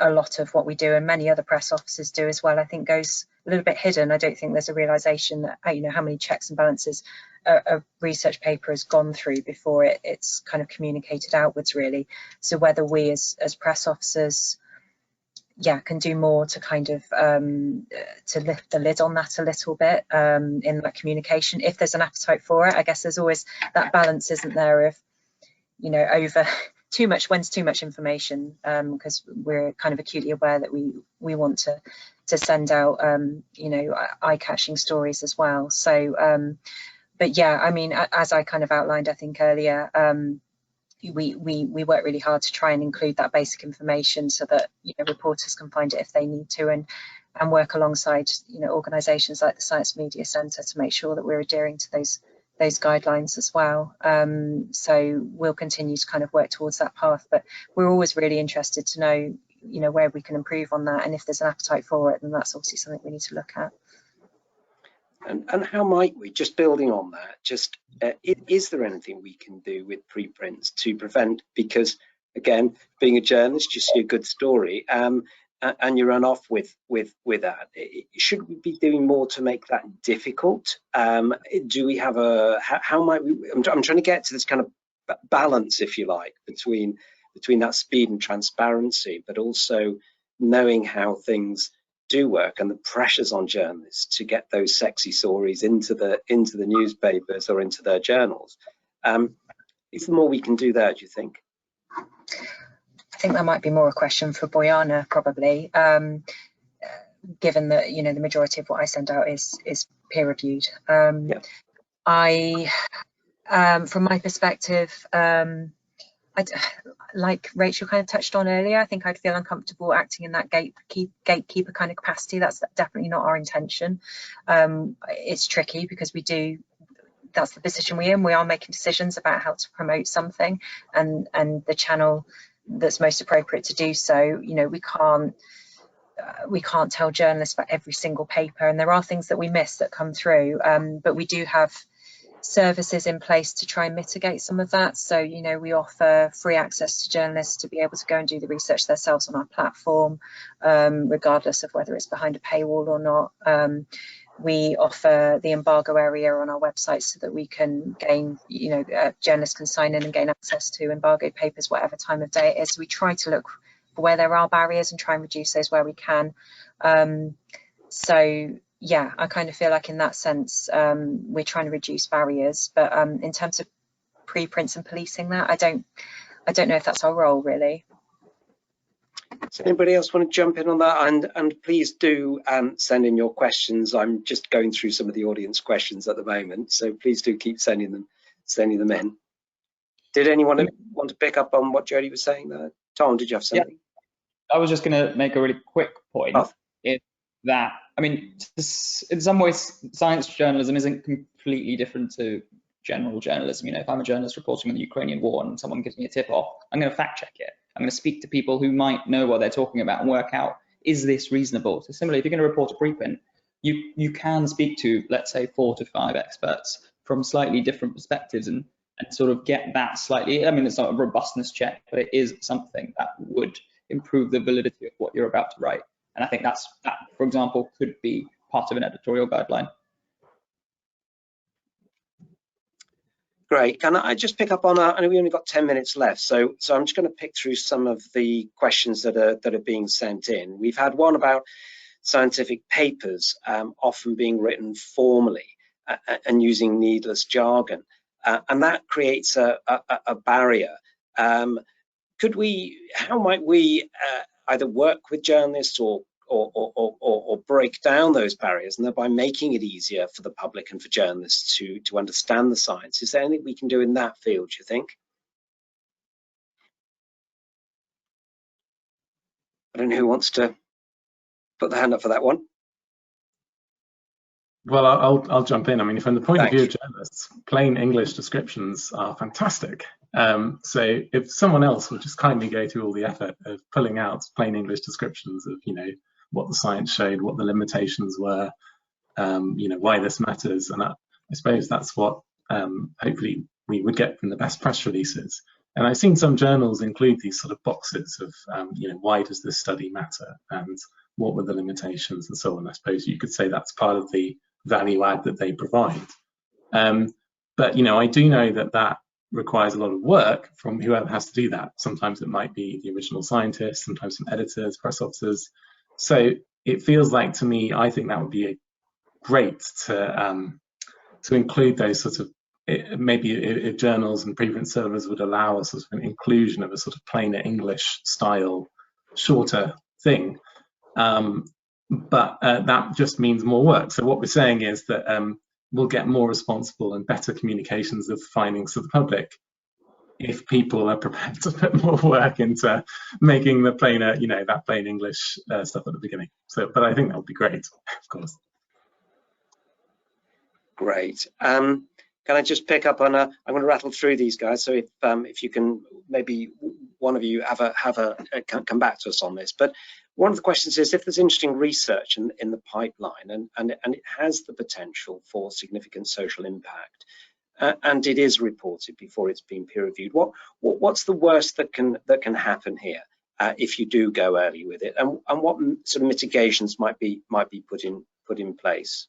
lot of what we do, and many other press officers do as well, I think goes a little bit hidden. I don't think there's a realization that, you know, how many checks and balances a research paper has gone through before it's kind of communicated outwards, really. So whether we as press officers, yeah, can do more to kind of to lift the lid on that a little bit in that communication, if there's an appetite for it. I guess there's always that balance, isn't there, of, you know, over too much, when's too much information, because we're kind of acutely aware that we want to send out you know, eye-catching stories as well. So but yeah, I mean, as I kind of outlined, I think earlier, we work really hard to try and include that basic information so that, you know, reporters can find it if they need to, and work alongside, you know, organisations like the Science Media Centre to make sure that we're adhering to those guidelines as well. So we'll continue to kind of work towards that path, but we're always really interested to know, you know, where we can improve on that, and if there's an appetite for it, then that's obviously something we need to look at. And how might we, just building on that, just is there anything we can do with preprints to prevent, because again, being a journalist, you see a good story and you run off with that. Should we be doing more to make that difficult? Do we have how might we, I'm trying to get to this kind of balance, if you like, between that speed and transparency, but also knowing how things do work and the pressures on journalists to get those sexy stories into the newspapers or into their journals. Is there more we can do there, do you think? I think that might be more a question for Boyana, probably, given that, you know, the majority of what I send out is peer reviewed. Yeah. From my perspective, like Rachel kind of touched on earlier, I think I'd feel uncomfortable acting in that gatekeeper kind of capacity. That's definitely not our intention. It's tricky because that's the position we're in. We are making decisions about how to promote something, and the channel that's most appropriate to do so. You know, we can't tell journalists about every single paper, and there are things that we miss that come through, but we do have services in place to try and mitigate some of that. So, you know, we offer free access to journalists to be able to go and do the research themselves on our platform, regardless of whether it's behind a paywall or not. We offer the embargo area on our website so that we can gain, you know, journalists can sign in and gain access to embargoed papers whatever time of day it is. We try to look for where there are barriers and try and reduce those where we can. So yeah, I kind of feel like in that sense, we're trying to reduce barriers, but in terms of preprints and policing that, I don't know if that's our role really. Does anybody else want to jump in on that? And please do send in your questions. I'm just going through some of the audience questions at the moment, so please do keep sending them in. Did anyone want to pick up on what Jodie was saying there? Tom, did you have something? Yeah. I was just going to make a really quick point. That, I mean, in some ways, science journalism isn't completely different to general journalism. You know, if I'm a journalist reporting on the Ukrainian war and someone gives me a tip off, I'm going to fact check it. I'm going to speak to people who might know what they're talking about and work out, is this reasonable? So similarly, if you're going to report a preprint, you can speak to, let's say, 4 to 5 experts from slightly different perspectives and sort of get that slightly, I mean, it's not a robustness check, but it is something that would improve the validity of what you're about to write. And I think that, for example, could be part of an editorial guideline. Great. Can I just pick up on I know we only got 10 minutes left, so I'm just going to pick through some of the questions that are being sent in. We've had one about scientific papers often being written formally and using needless jargon, and that creates a barrier. How might we either work with journalists or break down those barriers, and thereby making it easier for the public and for journalists to understand the science? Is there anything we can do in that field, do you think? I don't know who wants to put the hand up for that one. Well, I'll jump in. I mean, from the point of view of journalists, plain English descriptions are fantastic. So if someone else would just kindly go through all the effort of pulling out plain English descriptions of, you know, what the science showed, what the limitations were, you know, why this matters, and I suppose that's what hopefully we would get from the best press releases. And I've seen some journals include these sort of boxes of, you know, why does this study matter and what were the limitations and so on. I suppose you could say that's part of the value add that they provide. But, you know, I do know that requires a lot of work from whoever has to do that. Sometimes it might be the original scientist, sometimes some editors, press officers. So it feels like, to me, I think that would be great to include those sorts of, maybe if journals and preprint servers would allow a sort of an inclusion of a sort of plainer English style, shorter thing. But that just means more work. So what we're saying is that we'll get more responsible and better communications of findings to the public if people are prepared to put more work into making the plainer, you know, that plain English stuff at the beginning. So, but I think that would be great, of course. Great. Can I just pick up on I'm going to rattle through these guys. So if you can, maybe one of you come back to us on this. But one of the questions is if there's interesting research in the pipeline and it has the potential for significant social impact, and it is reported before it's been peer reviewed, what's the worst that can happen here if you do go early with it, and what sort of mitigations might be put in place?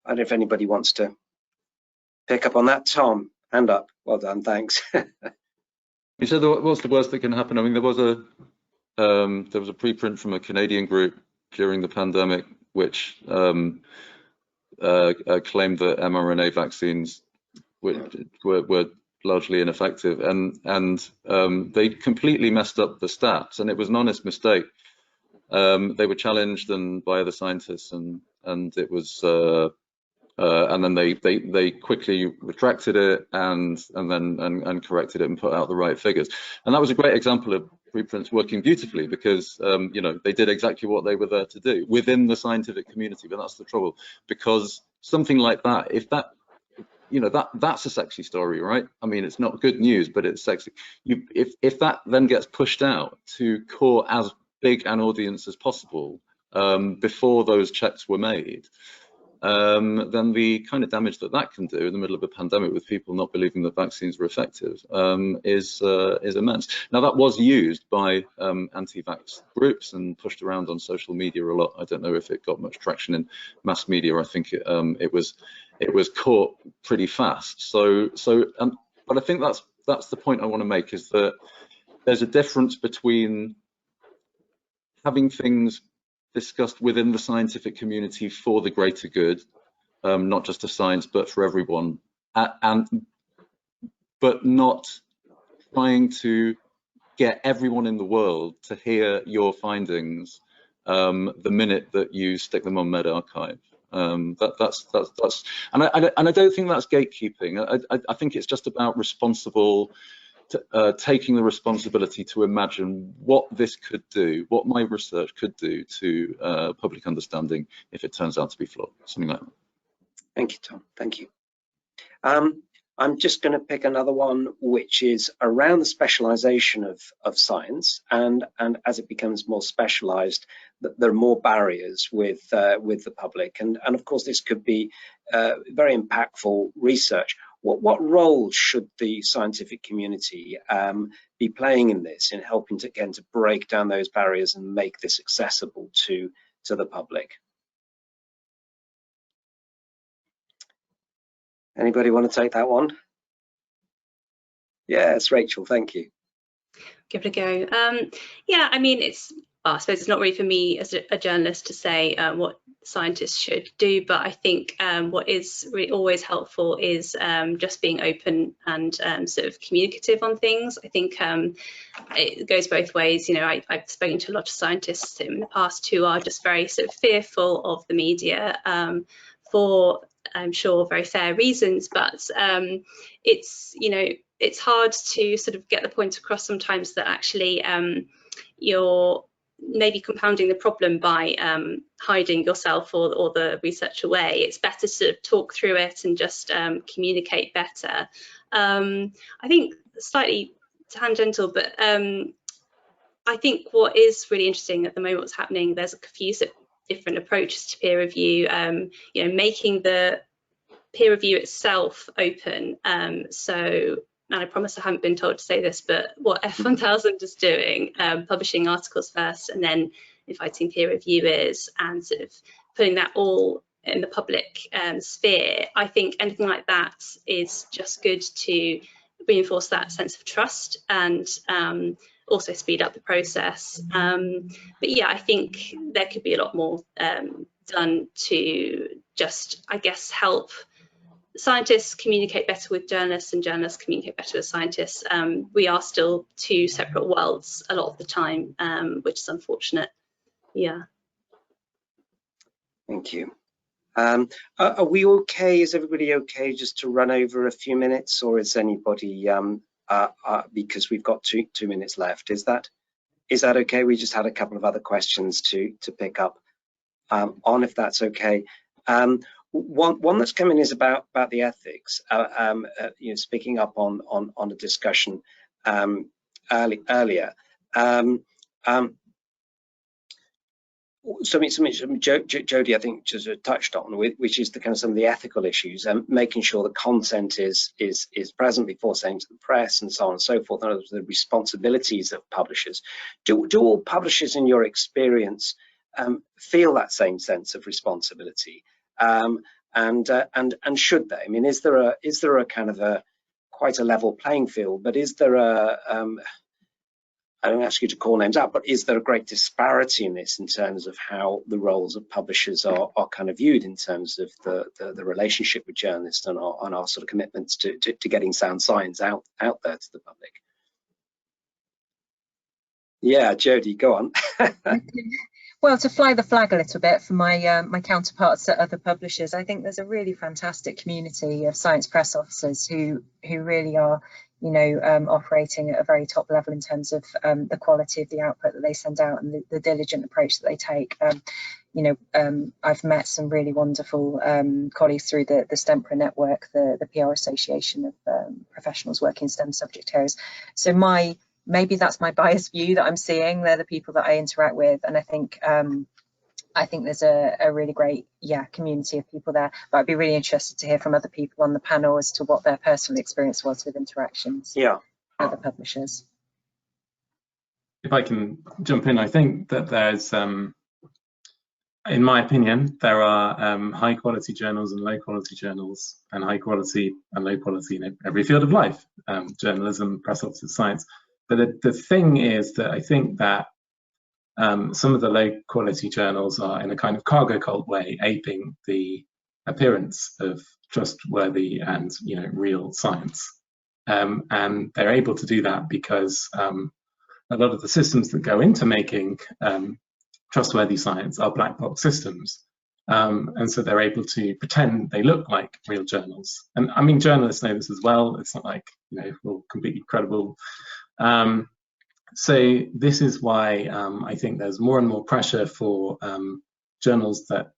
I don't know if anybody wants to pick up on that. Tom, hand up. Well done, thanks. You said what's the worst that can happen? I mean, there was a preprint from a Canadian group during the pandemic which claimed that mRNA vaccines were largely ineffective, and they completely messed up the stats, and it was an honest mistake. They were challenged by other scientists, and it was and then they quickly retracted it and corrected it and put out the right figures. And that was a great example of preprints working beautifully, because you know, they did exactly what they were there to do within the scientific community. But that's the trouble, because something like that, if that, you know, that's a sexy story, right? I mean, it's not good news, but it's sexy. If that then gets pushed out to core as big an audience as possible before those checks were made, then the kind of damage that can do in the middle of a pandemic with people not believing that vaccines were effective is immense. Now, that was used by anti-vax groups and pushed around on social media a lot. I don't know if it got much traction in mass media. I think it was caught pretty fast. But I think that's the point I want to make, is that there's a difference between having things discussed within the scientific community for the greater good, not just to science, but for everyone, but not trying to get everyone in the world to hear your findings the minute that you stick them on medRxiv. That's and I don't think that's gatekeeping. I think it's just about responsible. Taking the responsibility to imagine what this could do, what my research could do to public understanding if it turns out to be flawed, something like that. Thank you, Tom. Thank you. I'm just going to pick another one, which is around the specialization of science, and as it becomes more specialized, there are more barriers with the public, and of course this could be very impactful research. What role should the scientific community be playing in this, in helping to break down those barriers and make this accessible to the public? Anybody want to take that one? Yes, Rachel, thank you. Give it a go. Yeah, I mean, I suppose it's not really for me as a journalist to say what scientists should do, but I think what is really always helpful is just being open and sort of communicative on things. I think it goes both ways. You know, I've spoken to a lot of scientists in the past who are just very sort of fearful of the media for, I'm sure, very fair reasons, but it's, you know, it's hard to sort of get the point across sometimes that actually you're maybe compounding the problem by hiding yourself or the research away. It's better to sort of talk through it and just communicate better. I think slightly tangential, but I think what is really interesting at the moment, what's happening, there's a few sort of different approaches to peer review, you know, making the peer review itself open. And I promise I haven't been told to say this, but what F1000 is doing, publishing articles first and then inviting peer reviewers and sort of putting that all in the public sphere, I think anything like that is just good to reinforce that sense of trust and also speed up the process. But yeah, I think there could be a lot more done to just, I guess, help scientists communicate better with journalists and journalists communicate better with scientists. We are still two separate worlds a lot of the time, which is unfortunate. Yeah. Thank you. Are we okay? Is everybody okay just to run over a few minutes, or is anybody, because we've got two minutes left, is that okay? We just had a couple of other questions to pick up on, if that's okay. One that's coming is about the ethics. You know, speaking up on a discussion earlier. Something Jodie, I think, just touched on, which is the kind of some of the ethical issues and making sure the content is present before sending to the press and so on and so forth, and the responsibilities of publishers. Do all publishers, in your experience, feel that same sense of responsibility? And should they? I mean, is there a kind of quite a level playing field, but is there I don't ask you to call names out, but is there a great disparity in this in terms of how the roles of publishers are kind of viewed in terms of the relationship with journalists and our sort of commitments to getting sound science out there to the public? Yeah, Jodie, go on. Well, to fly the flag a little bit for my my counterparts at other publishers, I think there's a really fantastic community of science press officers who really are, you know, operating at a very top level in terms of the quality of the output that they send out and the diligent approach that they take. You know, I've met some really wonderful colleagues through the STEMPRA network, the PR Association of Professionals Working in STEM Subject Areas. So maybe that's my biased view that I'm seeing. They're the people that I interact with, and I think there's a really great community of people there. But I'd be really interested to hear from other people on the panel as to what their personal experience was with interactions with other publishers. If I can jump in, I think that there's, in my opinion, there are high quality journals and low quality journals, and high quality and low quality in every field of life, journalism, press officers, science. But the thing is that I think that some of the low quality journals are in a kind of cargo cult way aping the appearance of trustworthy and, you know, real science. And they're able to do that because a lot of the systems that go into making trustworthy science are black box systems. And so they're able to pretend they look like real journals. And I mean, journalists know this as well. It's not like, you know, we're completely credible. So this is why I think there's more and more pressure for journals that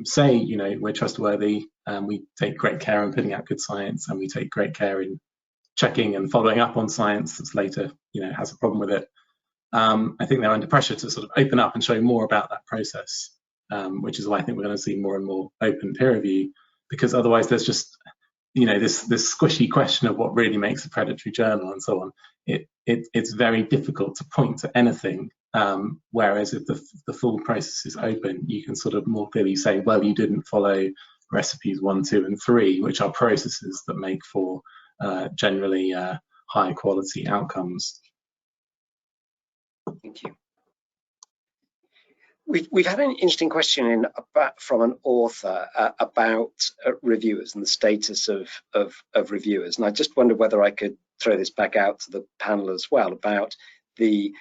say, you know, we're trustworthy, and we take great care in putting out good science, and we take great care in checking and following up on science that's later, you know, has a problem with it. I think they're under pressure to sort of open up and show more about that process, which is why I think we're going to see more and more open peer review, because otherwise there's just, you know, this squishy question of what really makes a predatory journal and so on. It's very difficult to point to anything, whereas if the full process is open, you can sort of more clearly say, well, you didn't follow recipes 1, 2, and 3, which are processes that make for generally high quality outcomes. Thank you. We've had an interesting question in from an author about reviewers and the status of reviewers, and I just wondered whether I could throw this back out to the panel as well about the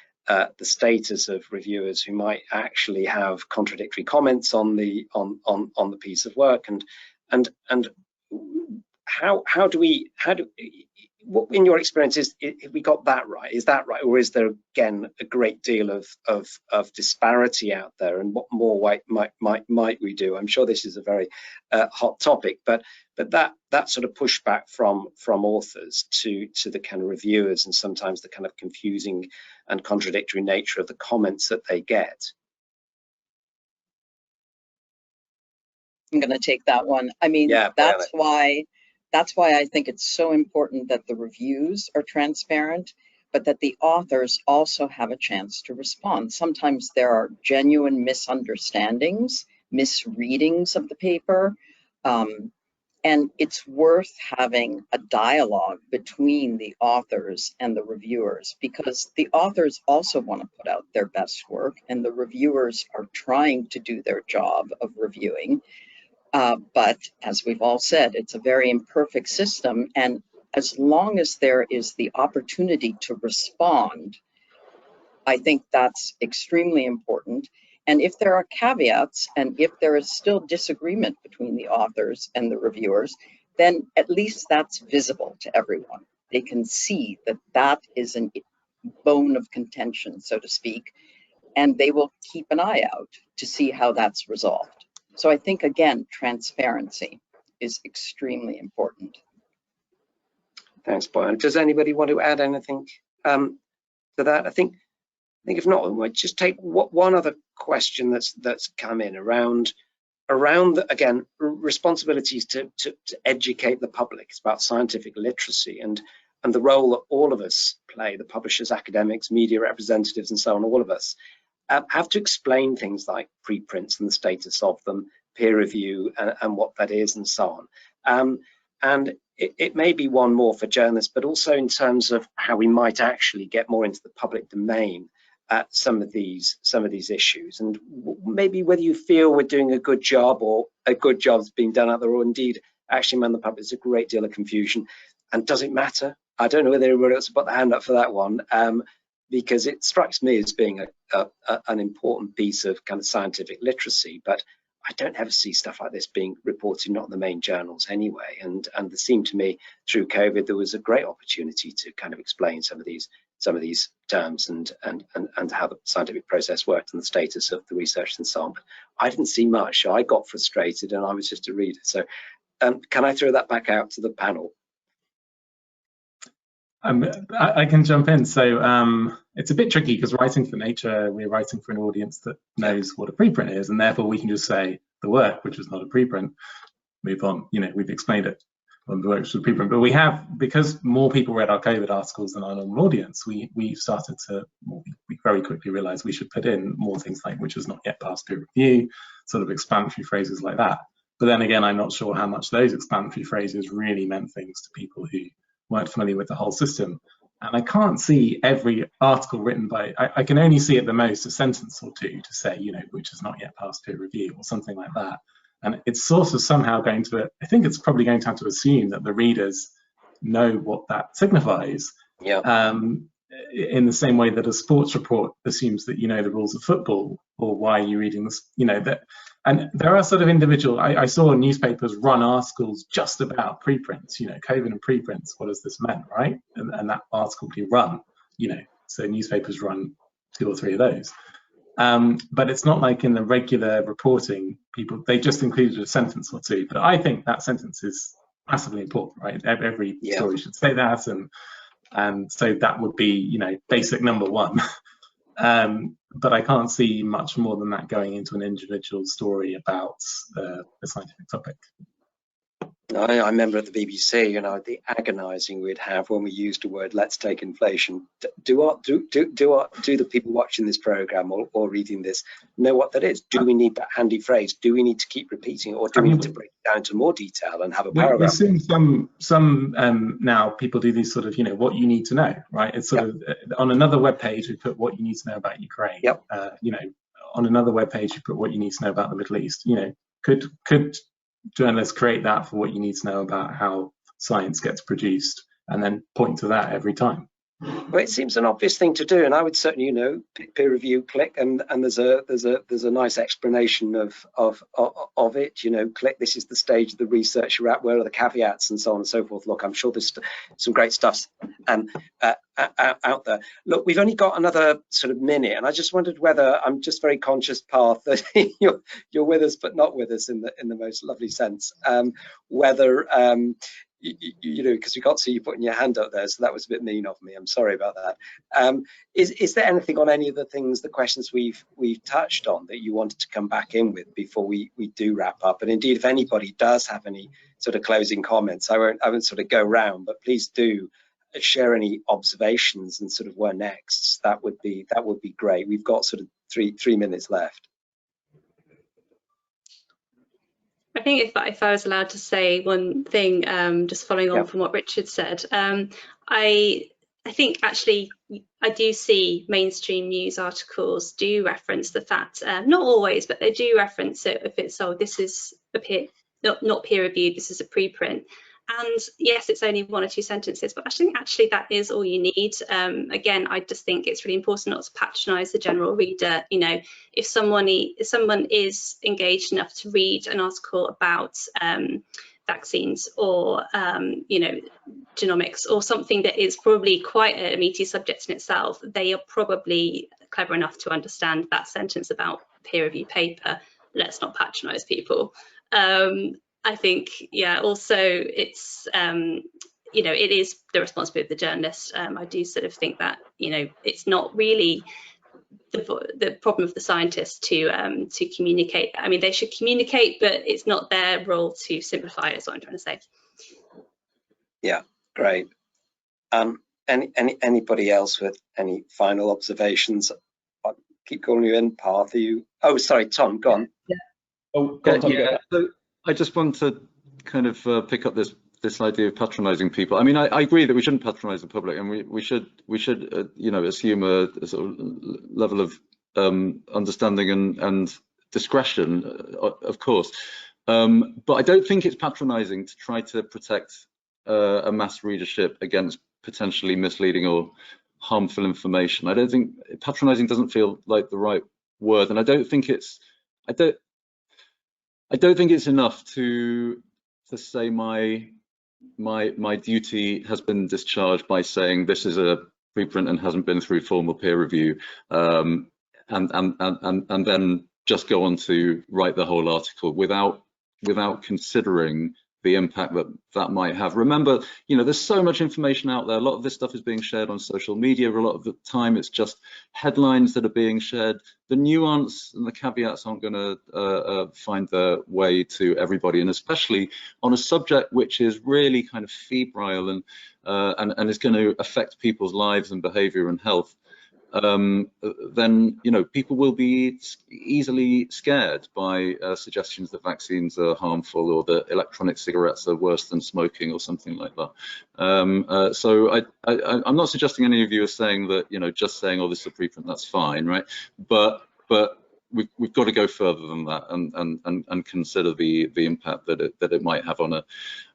status of reviewers who might actually have contradictory comments on the piece of work, and how do what in your experience have we got that right? Is that right, or is there again a great deal of disparity out there, and what more might we do? I'm sure this is a very hot topic, but that sort of pushback from authors to the kind of reviewers, and sometimes the kind of confusing and contradictory nature of the comments that they get. I'm going to take that one. I mean, that's why I think it's so important that the reviews are transparent, but that the authors also have a chance to respond. Sometimes there are genuine misunderstandings, misreadings of the paper, and it's worth having a dialogue between the authors and the reviewers, because the authors also want to put out their best work, and the reviewers are trying to do their job of reviewing. But as we've all said, it's a very imperfect system. And as long as there is the opportunity to respond, I think that's extremely important. And if there are caveats, and if there is still disagreement between the authors and the reviewers, then at least that's visible to everyone. They can see that that is a bone of contention, so to speak, and they will keep an eye out to see how that's resolved. So I think, again, transparency is extremely important. Thanks, Brian. Does anybody want to add anything to that? I think if not, we might just take one other question that's come in around again, responsibilities to educate the public. It's about scientific literacy and the role that all of us play, the publishers, academics, media representatives, and so on, all of us. Have to explain things like preprints and the status of them, peer review and what that is, and so on. And it may be one more for journalists, but also in terms of how we might actually get more into the public domain at some of these issues, and maybe whether you feel we're doing a good job, or a good job's being done out there, or indeed actually among the public there's a great deal of confusion. And does it matter? I don't know whether everybody else put their hand up for that one. because it strikes me as being an important piece of kind of scientific literacy, but I don't ever see stuff like this being reported, not in the main journals anyway. And there seemed to me through COVID there was a great opportunity to kind of explain some of these terms and how the scientific process worked and the status of the research and so on. But I didn't see much, so I got frustrated and I was just a reader. So can I throw that back out to the panel? I can jump in. So it's a bit tricky because writing for Nature, we're writing for an audience that knows what a preprint is, and therefore we can just say the work, which is not a preprint, move on. You know, we've explained it on the work, which is a preprint. But we have, because more people read our COVID articles than our normal audience, we started to, we very quickly realized we should put in more things like which has not yet passed peer review, sort of explanatory phrases like that. But then again, I'm not sure how much those explanatory phrases really meant things to people who weren't familiar with the whole system. And I can't see every article written by, I can only see at the most a sentence or two to say, you know, which has not yet passed peer review or something like that. And it's sort of somehow going to, I think it's probably going to have to assume that the readers know what that signifies. Yeah. In the same way that a sports report assumes that you know the rules of football, or why are you reading this, you know, that. And there are sort of individual, I saw newspapers run articles just about preprints, you know, COVID and preprints, what does this mean, right? And that article will be run, you know, so newspapers run 2 or 3 of those. But it's not like in the regular reporting, people, they just included a sentence or two. But I think that sentence is massively important, right? Every story should say that. And so that would be, you know, basic number 1. But I can't see much more than that going into an individual story about a scientific topic. I remember at the BBC, you know, the agonising we'd have when we used the word "let's take inflation." Do the people watching this programme or reading this know what that is? Do we need that handy phrase? Do we need to keep repeating it, or do we need to break it down to more detail and have a paragraph? We're seeing some now people do these sort of, you know, what you need to know, right? It's sort of on another web page we put what you need to know about Ukraine. You know, on another web page you put what you need to know about the Middle East. You know, could journalists create that for what you need to know about how science gets produced, and then point to that every time? Well, it seems an obvious thing to do, and I would certainly, you know, peer review, click, and there's a nice explanation of it. You know, click. This is the stage of the research you're at. Where are the caveats and so on and so forth? Look, I'm sure there's some great stuff out there. Look, we've only got another sort of minute, and I just wondered whether, I'm just very conscious, Parth, that you're with us but not with us in the most lovely sense. Whether you know, because we got to see you putting your hand up there, so that was a bit mean of me. I'm sorry about that. Is there anything on any of the questions we've touched on that you wanted to come back in with before we do wrap up? And indeed, if anybody does have any sort of closing comments, I won't sort of go round, but please do share any observations and sort of where next. That would be great. We've got sort of three minutes left. I think if I was allowed to say one thing, just following on from what Richard said, I think actually I do see mainstream news articles do reference the fact, not always, but they do reference it if it's, oh, this is not peer reviewed, this is a preprint. And yes, it's only 1 or 2 sentences, but I think actually that is all you need. Again, I just think it's really important not to patronise the general reader. You know, if someone is engaged enough to read an article about vaccines or you know, genomics, or something that is probably quite a meaty subject in itself, they are probably clever enough to understand that sentence about peer review paper. Let's not patronise people. I think, yeah, also it's, you know, it is the responsibility of the journalist. I do sort of think that, you know, it's not really the problem of the scientists to communicate. I mean, they should communicate, but it's not their role to simplify it, is what I'm trying to say. Yeah, great. Anybody else with any final observations? I'll keep calling you in, Parth. Are you? Oh, sorry, Tom, go on. Yeah. Oh, go on, Tom, go. So I just want to kind of pick up this idea of patronising people. I mean, I agree that we shouldn't patronise the public, and we should you know, assume a sort of level of understanding and discretion, of course. But I don't think it's patronising to try to protect a mass readership against potentially misleading or harmful information. I don't think patronizing doesn't feel like the right word, and I don't think it's enough to say my duty has been discharged by saying this is a preprint and hasn't been through formal peer review, and then just go on to write the whole article without considering the impact that might have. Remember, there's so much information out there. A lot of this stuff is being shared on social media. A lot of the time it's just headlines that are being shared. The nuance and the caveats aren't going to find their way to everybody, and especially on a subject which is really kind of febrile and is going to affect people's lives and behavior and health. Then people will be easily scared by suggestions that vaccines are harmful or that electronic cigarettes are worse than smoking or something like that. So I'm not suggesting any of you are saying that just saying, oh, this is a preprint, that's fine, right? But we've got to go further than that and consider the impact that it might have on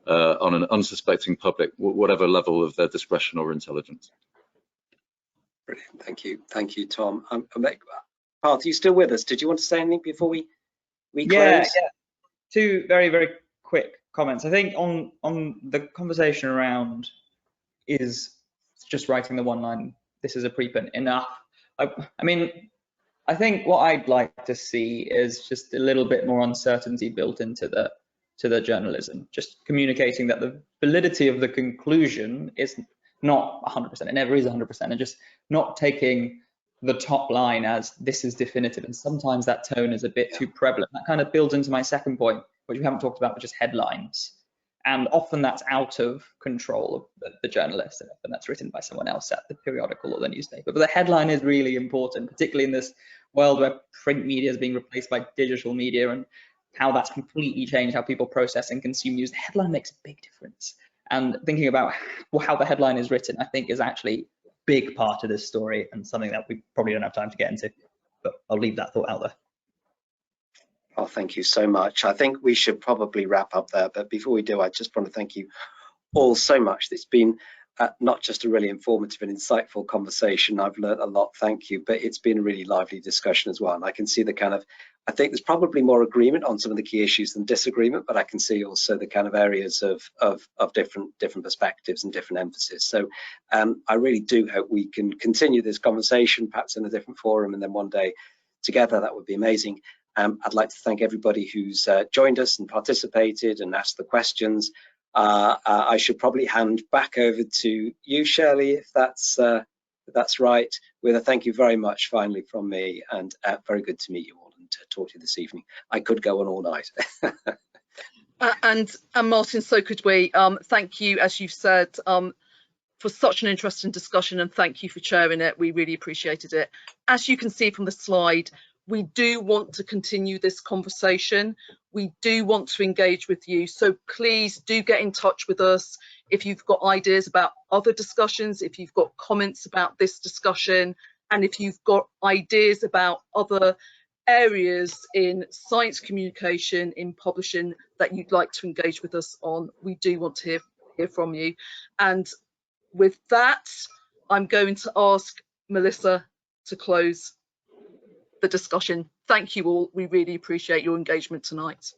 an unsuspecting public, whatever level of their discretion or intelligence. Brilliant. Thank you, Tom. Parth, are you still with us? Did you want to say anything before we close? Yeah. Two very, very quick comments. I think on the conversation around is just writing the one line, this is a preprint, enough. I mean, I think what I'd like to see is just a little bit more uncertainty built into the journalism, just communicating that the validity of the conclusion is not 100%, it never is 100%, and just not taking the top line as this is definitive. And sometimes that tone is a bit too prevalent. That kind of builds into my second point, which we haven't talked about, but just headlines. And often that's out of control of the journalist, and often that's written by someone else at the periodical or the newspaper. But the headline is really important, particularly in this world where print media is being replaced by digital media and how that's completely changed how people process and consume news. The headline makes a big difference. And thinking about how the headline is written, I think, is actually a big part of this story and something that we probably don't have time to get into. But I'll leave that thought out there. Oh, thank you so much. I think we should probably wrap up there. But before we do, I just want to thank you all so much. It's been not just a really informative and insightful conversation. I've learned a lot, thank you, but it's been a really lively discussion as well. And I can see the kind of, I think there's probably more agreement on some of the key issues than disagreement, but I can see also the kind of areas of different perspectives and different emphasis. So I really do hope we can continue this conversation, perhaps in a different forum, and then one day together. That would be amazing. I'd like to thank everybody who's joined us and participated and asked the questions. I should probably hand back over to you, Shirley, if that's right, with a thank you very much finally from me, and very good to meet you all and to talk to you this evening. I could go on all night. And Martin, so could we. Thank you, as you've said, for such an interesting discussion, and thank you for chairing it. We really appreciated it. As you can see from the slide, we do want to continue this conversation. We do want to engage with you. So please do get in touch with us if you've got ideas about other discussions, if you've got comments about this discussion, and if you've got ideas about other areas in science communication, in publishing that you'd like to engage with us on. We do want to hear from you. And with that, I'm going to ask Melissa to close the discussion. Thank you all. We really appreciate your engagement tonight.